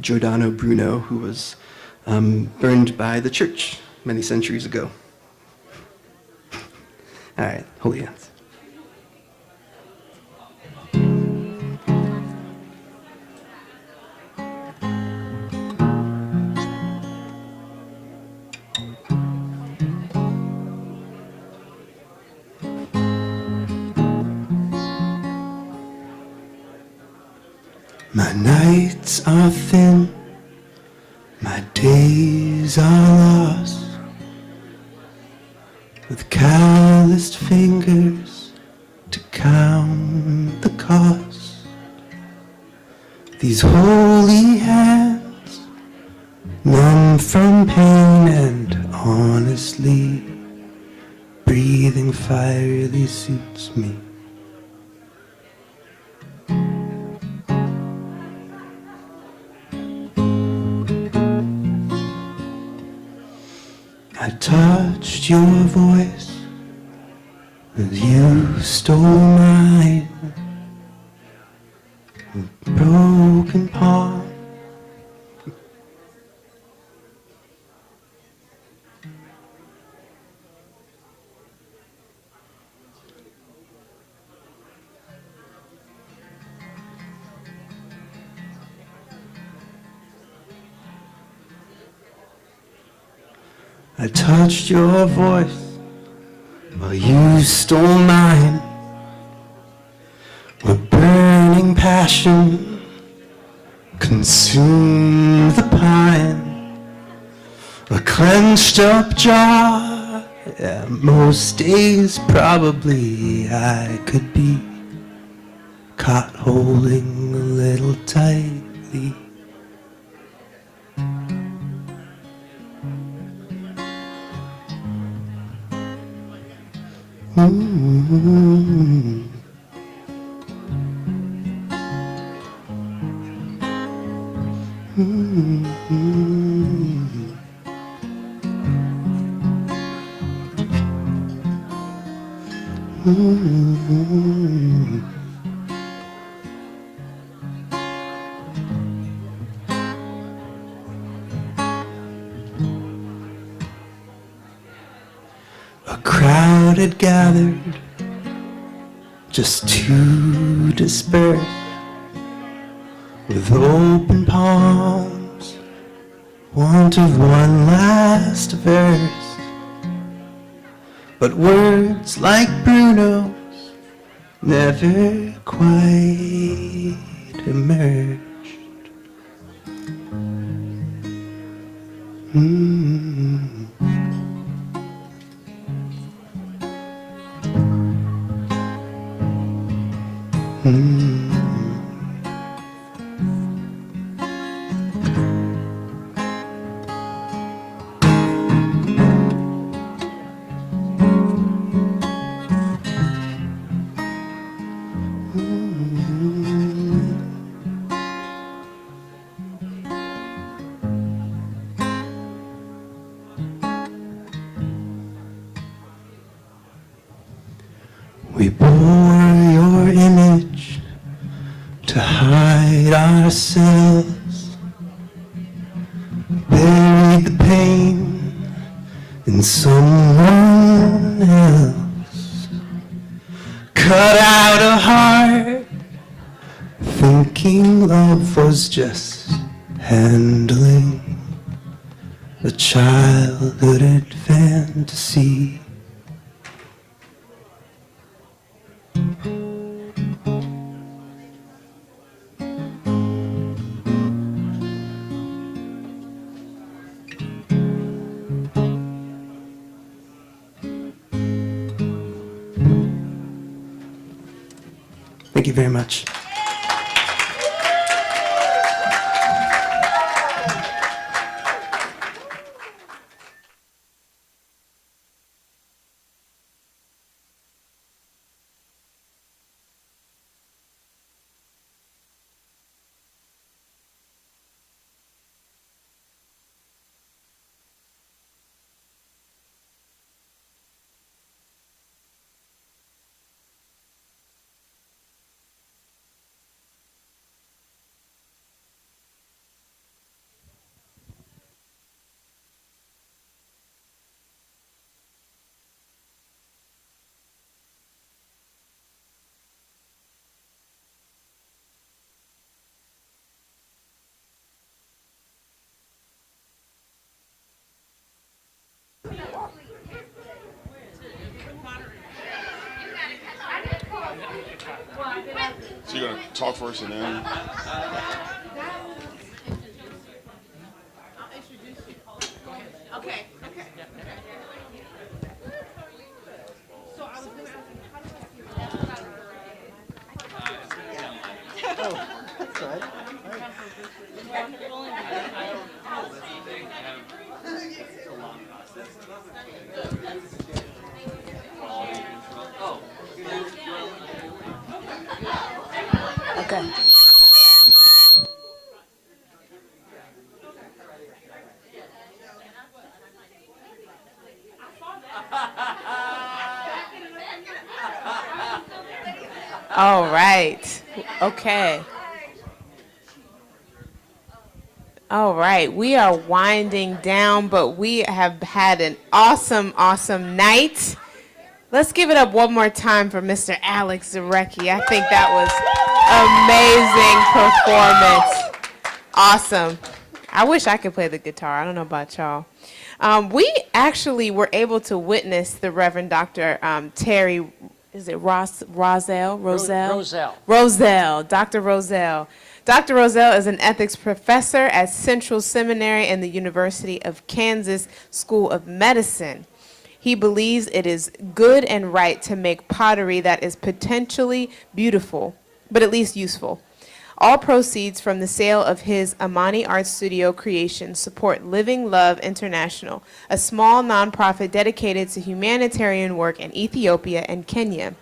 [SPEAKER 4] Giordano Bruno, who was burned by the church many centuries ago. All right, Holy Hands. My nights are thin, my days are lost, with calloused fingers to count the cost. These holy hands, numb from pain and honestly, breathing fire really suits me. I touched your voice as you stole mine, with broken palm. I touched your voice while you stole mine, with burning passion consumed the pine. A clenched up jaw, yeah, most days probably I could be caught holding a little tightly. Mm-hmm. Mm-hmm. Mm-hmm. A crowd had gathered just to disperse, with open palms, want of one last verse. But words like Bruno's never quite emerged. to hide ourselves, buried the pain in someone else, cut out a heart, thinking love was just handling a childhood fantasy. Thank you very much.
[SPEAKER 5] So you're gonna talk first and then?
[SPEAKER 2] Okay.
[SPEAKER 1] Okay.
[SPEAKER 2] All right. Okay. All right. We are winding down, but we have had an awesome, awesome night. Let's give it up one more time for Mr. Alex Zarecki. I think that was amazing performance. Awesome. I wish I could play the guitar. I don't know about y'all. We actually were able to witness the Reverend Dr. Terry, is it Rosell? Rosell, Dr. Rosell. Dr. Rosell is an ethics professor at Central Seminary and the University of Kansas School of Medicine. He believes it is good and right to make pottery that is potentially beautiful, but at least useful. All proceeds from the sale of his Amani Art Studio creations support Living Love International, a small nonprofit dedicated to humanitarian work in Ethiopia and Kenya.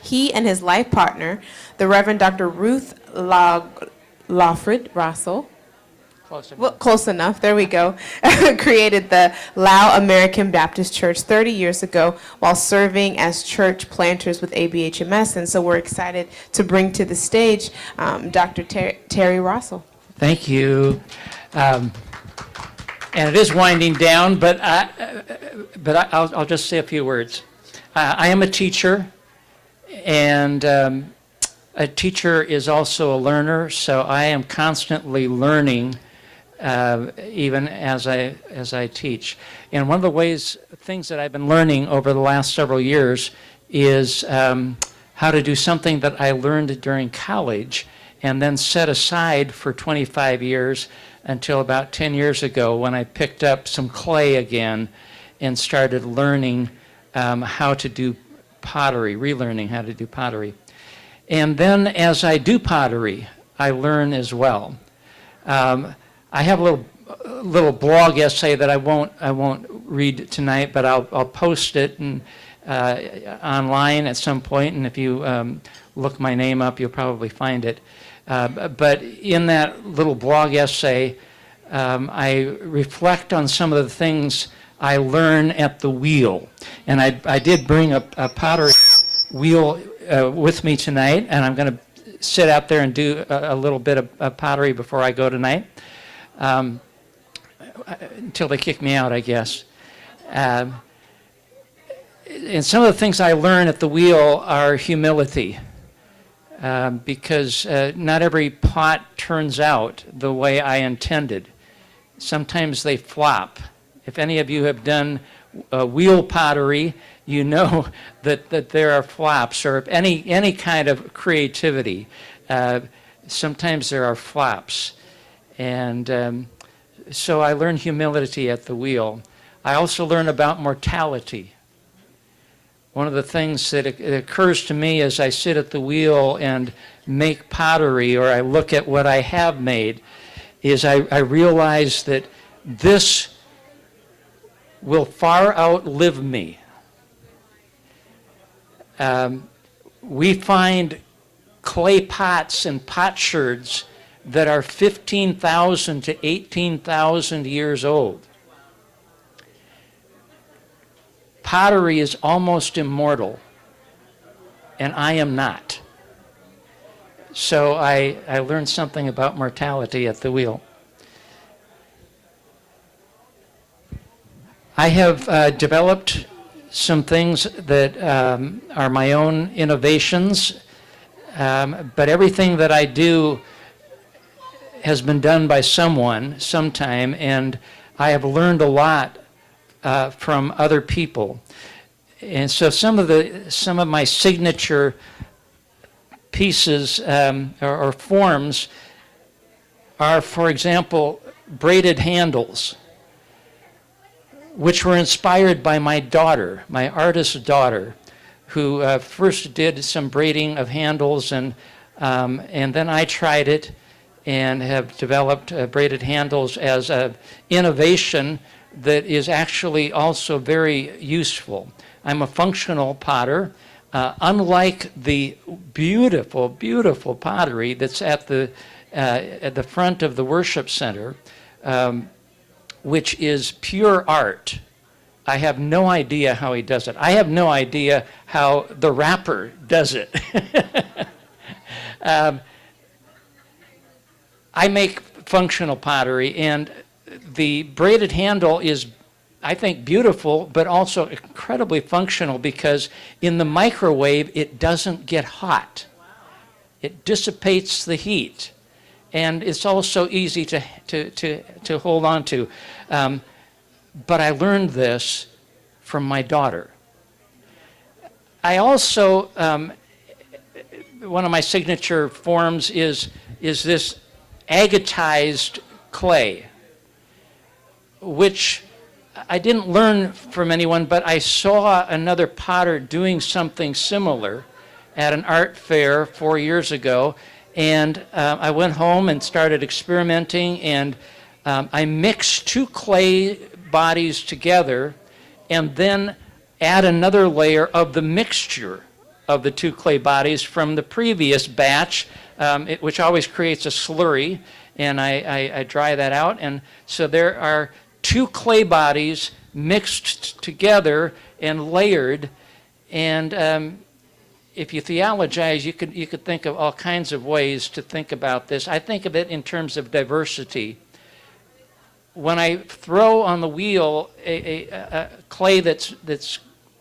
[SPEAKER 2] He and his life partner, the Reverend Dr. Ruth Lawford Rosell, close enough. There we go. Created the Lao American Baptist Church 30 years ago while serving as church planters with ABHMS. And so we're excited to bring to the stage Dr. Terry Rosell.
[SPEAKER 6] Thank you. And it is winding down, but I'll just say a few words. I am a teacher, and a teacher is also a learner, so I am constantly learning. Even as I teach. And one of the things that I've been learning over the last several years is how to do something that I learned during college and then set aside for 25 years until about 10 years ago when I picked up some clay again and started learning how to do pottery, relearning how to do pottery. And then as I do pottery, I learn as well. I have a little blog essay that I won't read tonight, but I'll post it online at some point, and if you look my name up, you'll probably find it. But in that little blog essay, I reflect on some of the things I learn at the wheel, and I did bring a pottery wheel with me tonight, and I'm going to sit out there and do a little bit of pottery before I go tonight, until they kick me out, I guess. And some of the things I learn at the wheel are humility, because not every pot turns out the way I intended. Sometimes they flop. If any of you have done wheel pottery, you know that there are flops, or any kind of creativity. Sometimes there are flops. And so I learn humility at the wheel. I also learn about mortality. One of the things that occurs to me as I sit at the wheel and make pottery, or I look at what I have made, is I realize that this will far outlive me. We find clay pots and potsherds that are 15,000 to 18,000 years old. Pottery is almost immortal, and I am not. So I learned something about mortality at the wheel. I have developed some things that are my own innovations, but everything that I do has been done by someone sometime, and I have learned a lot from other people. And so some of my signature pieces or forms are, for example, braided handles, which were inspired by my daughter, my artist daughter, who first did some braiding of handles, and then I tried it and have developed braided handles as an innovation that is actually also very useful. I'm a functional potter. Unlike the beautiful, beautiful pottery that's at the front of the worship center, which is pure art. I have no idea how he does it. I have no idea how the rapper does it. I make functional pottery, and the braided handle is, I think, beautiful, but also incredibly functional, because in the microwave it doesn't get hot. It dissipates the heat, and it's also easy to hold on to. But I learned this from my daughter. I also, one of my signature forms is this agatized clay, which I didn't learn from anyone, but I saw another potter doing something similar at an art fair 4 years ago, and I went home and started experimenting, and I mixed two clay bodies together and then add another layer of the mixture of the two clay bodies from the previous batch, which always creates a slurry, and I dry that out. And so there are two clay bodies mixed together and layered, and if you theologize, you could think of all kinds of ways to think about this. I think of it in terms of diversity. When I throw on the wheel a clay that's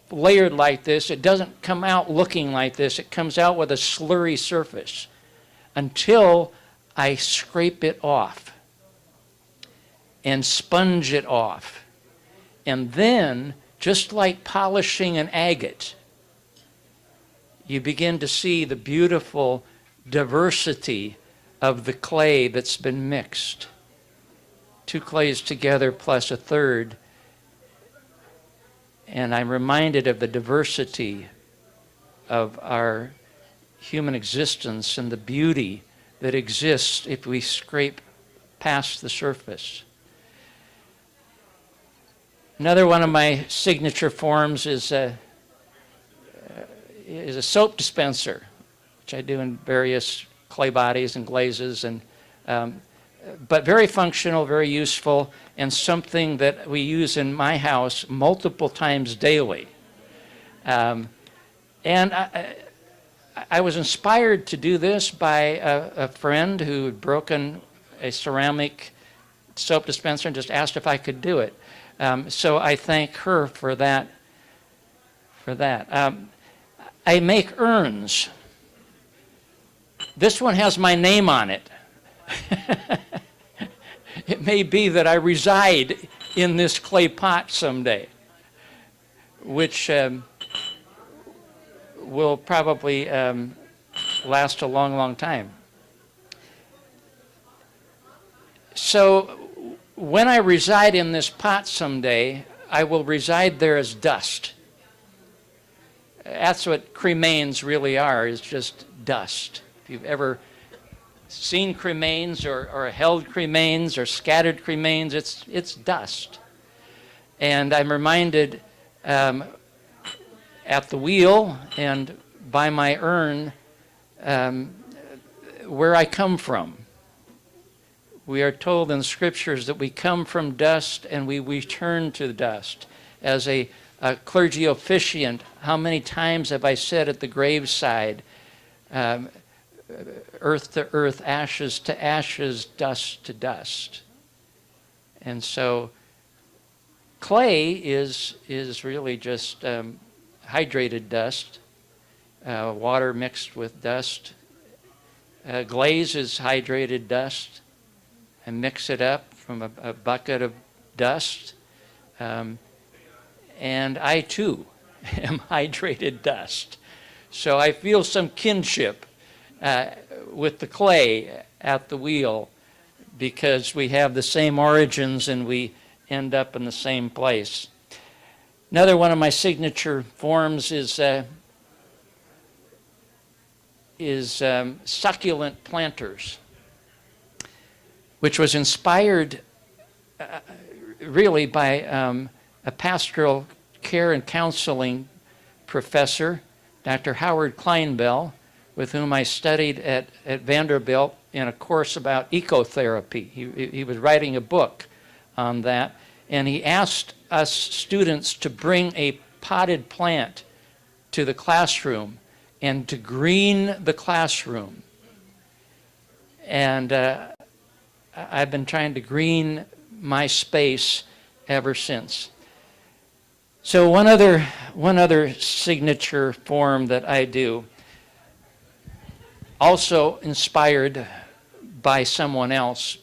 [SPEAKER 6] layered like this, it doesn't come out looking like this. It comes out with a slurry surface until I scrape it off and sponge it off. And then, just like polishing an agate, you begin to see the beautiful diversity of the clay that's been mixed. Two clays together plus a third. And I'm reminded of the diversity of our human existence and the beauty that exists if we scrape past the surface. Another one of my signature forms is a soap dispenser, which I do in various clay bodies and glazes, and but very functional, very useful, and something that we use in my house multiple times daily. And I was inspired to do this by a friend who had broken a ceramic soap dispenser and just asked if I could do it. So I thank her for that. I make urns. This one has my name on it. It may be that I reside in this clay pot someday, which will probably last a long, long time. So when I reside in this pot someday, I will reside there as dust. That's what cremains really are, is just dust. If you've ever seen cremains or held cremains or scattered cremains, it's dust. And I'm reminded at the wheel and by my urn where I come from. We are told in scriptures that we come from dust and we return to dust. As a clergy officiant, how many times have I said at the graveside, earth to earth, ashes to ashes, dust to dust. And so clay is really just hydrated dust, water mixed with dust. Glaze is hydrated dust. I mix it up from a bucket of dust. And I too am hydrated dust. So I feel some kinship with the clay at the wheel because we have the same origins and we end up in the same place. Another one of my signature forms is succulent planters, which was inspired really by a pastoral care and counseling professor, Dr. Howard Kleinbell, with whom I studied at Vanderbilt in a course about ecotherapy. He was writing a book on that, and he asked us students to bring a potted plant to the classroom and to green the classroom. And I've been trying to green my space ever since. So one other signature form that I do, also inspired by someone else,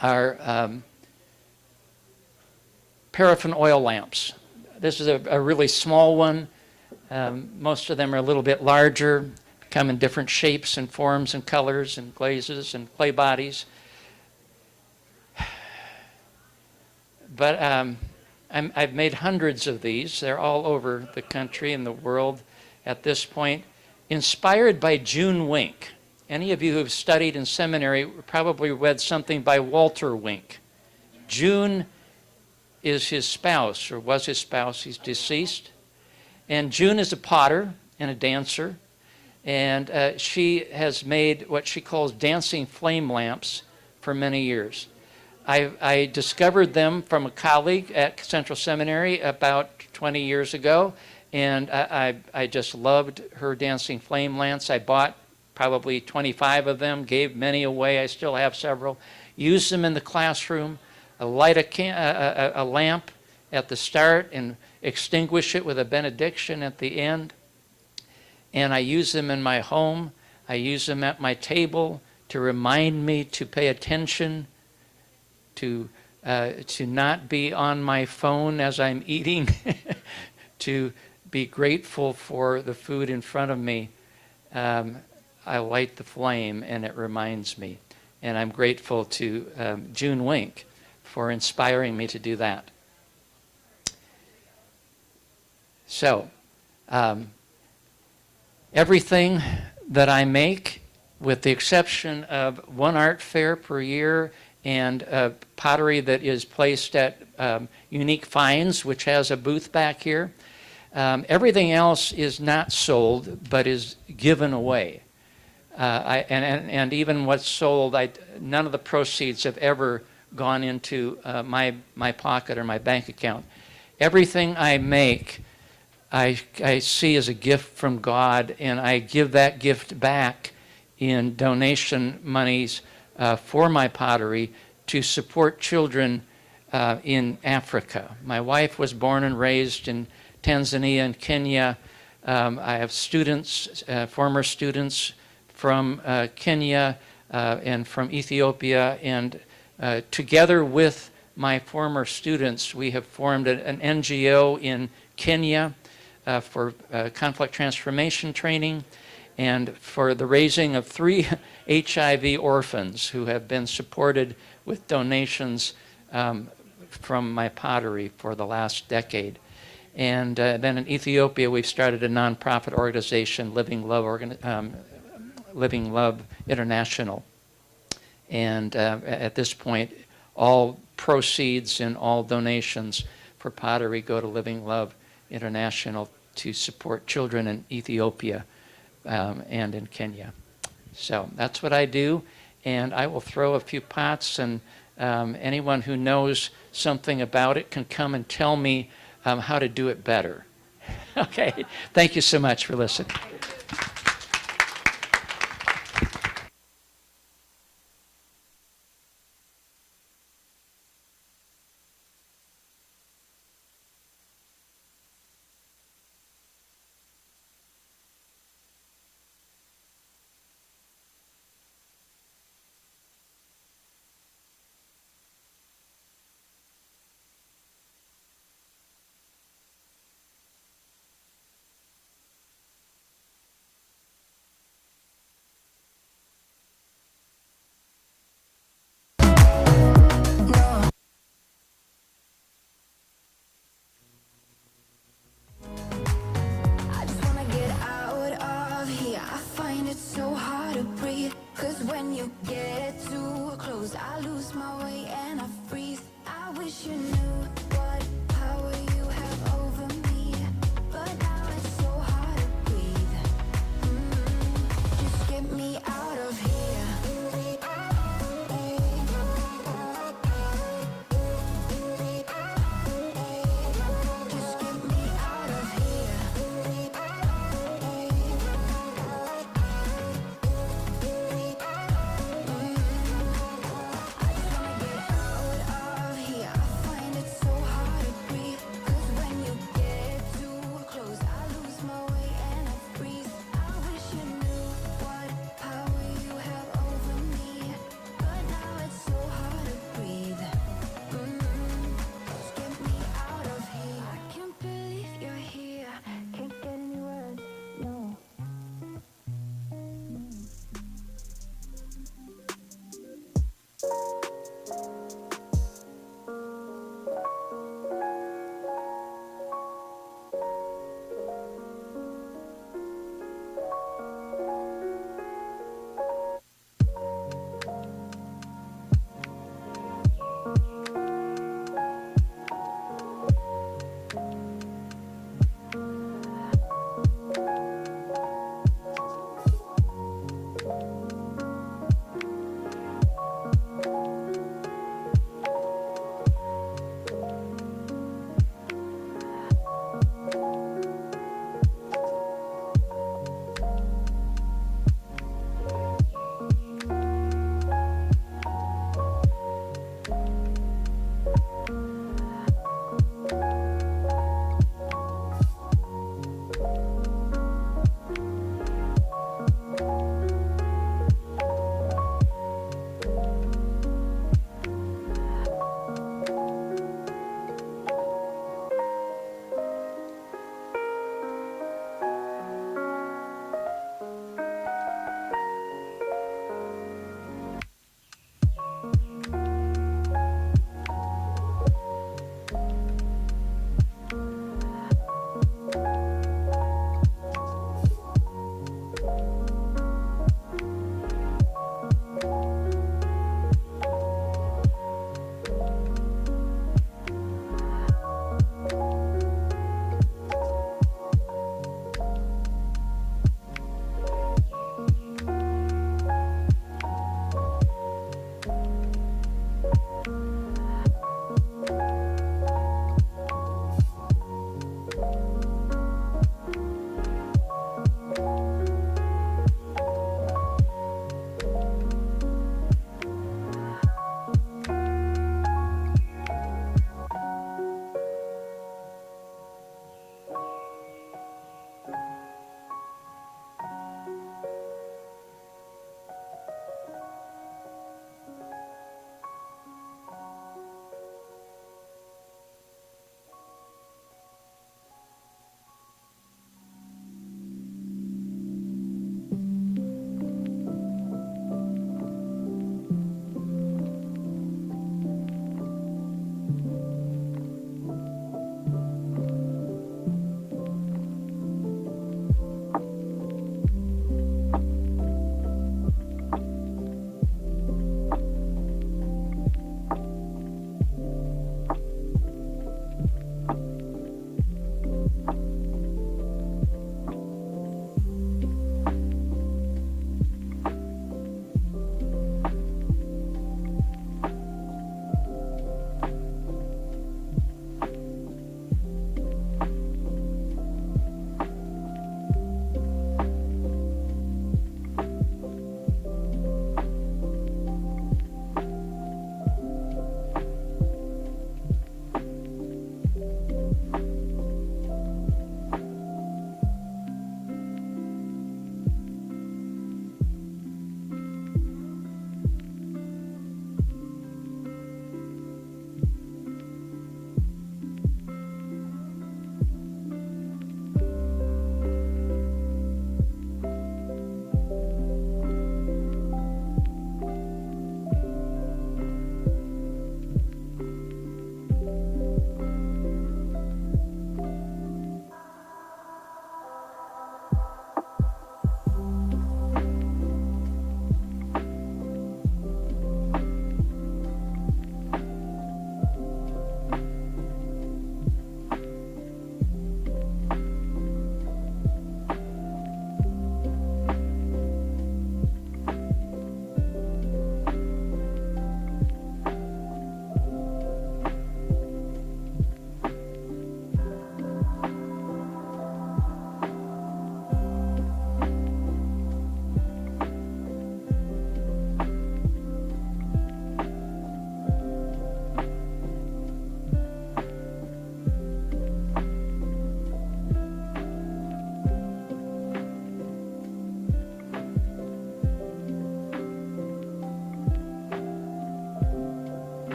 [SPEAKER 6] are paraffin oil lamps. This is a really small one. Most of them are a little bit larger, come in different shapes and forms and colors and glazes and clay bodies. But I've made hundreds of these. They're all over the country and the world at this point, inspired by June Wink. Any of you who have studied in seminary probably read something by Walter Wink. June is his spouse, or was his spouse. He's deceased. And June is a potter and a dancer. And she has made what she calls dancing flame lamps for many years. I discovered them from a colleague at Central Seminary about 20 years ago, and I just loved her dancing flame lamps. I bought probably 25 of them, gave many away. I still have several. Used them in the classroom. I light a lamp at the start and extinguish it with a benediction at the end. And I use them in my home. I use them at my table to remind me to pay attention, to not be on my phone as I'm eating, to be grateful for the food in front of me. I light the flame and it reminds me. And I'm grateful to June Wink for inspiring me to do that. So, everything that I make, with the exception of one art fair per year and pottery that is placed at Unique Finds, which has a booth back here, everything else is not sold but is given away. And even what's sold, none of the proceeds have ever gone into my pocket or my bank account. Everything I make I see as a gift from God, and I give that gift back in donation monies for my pottery to support children in Africa. My wife was born and raised in Tanzania and Kenya. I have students, former students from Kenya and from Ethiopia, and together with my former students, we have formed an NGO in Kenya for conflict transformation training and for the raising of 3 HIV orphans who have been supported with donations from my pottery for the last decade. And then in Ethiopia, we've started a nonprofit organization, Living Love International. And at this point, all proceeds and all donations for pottery go to Living Love International to support children in Ethiopia and in Kenya. So that's what I do, and I will throw a few pots, and anyone who knows something about it can come and tell me how to do it better. Okay, thank you so much for listening.
[SPEAKER 7] I just wanna get out of here. I find it so hard to breathe. 'Cause when you get too close, I lose my way and I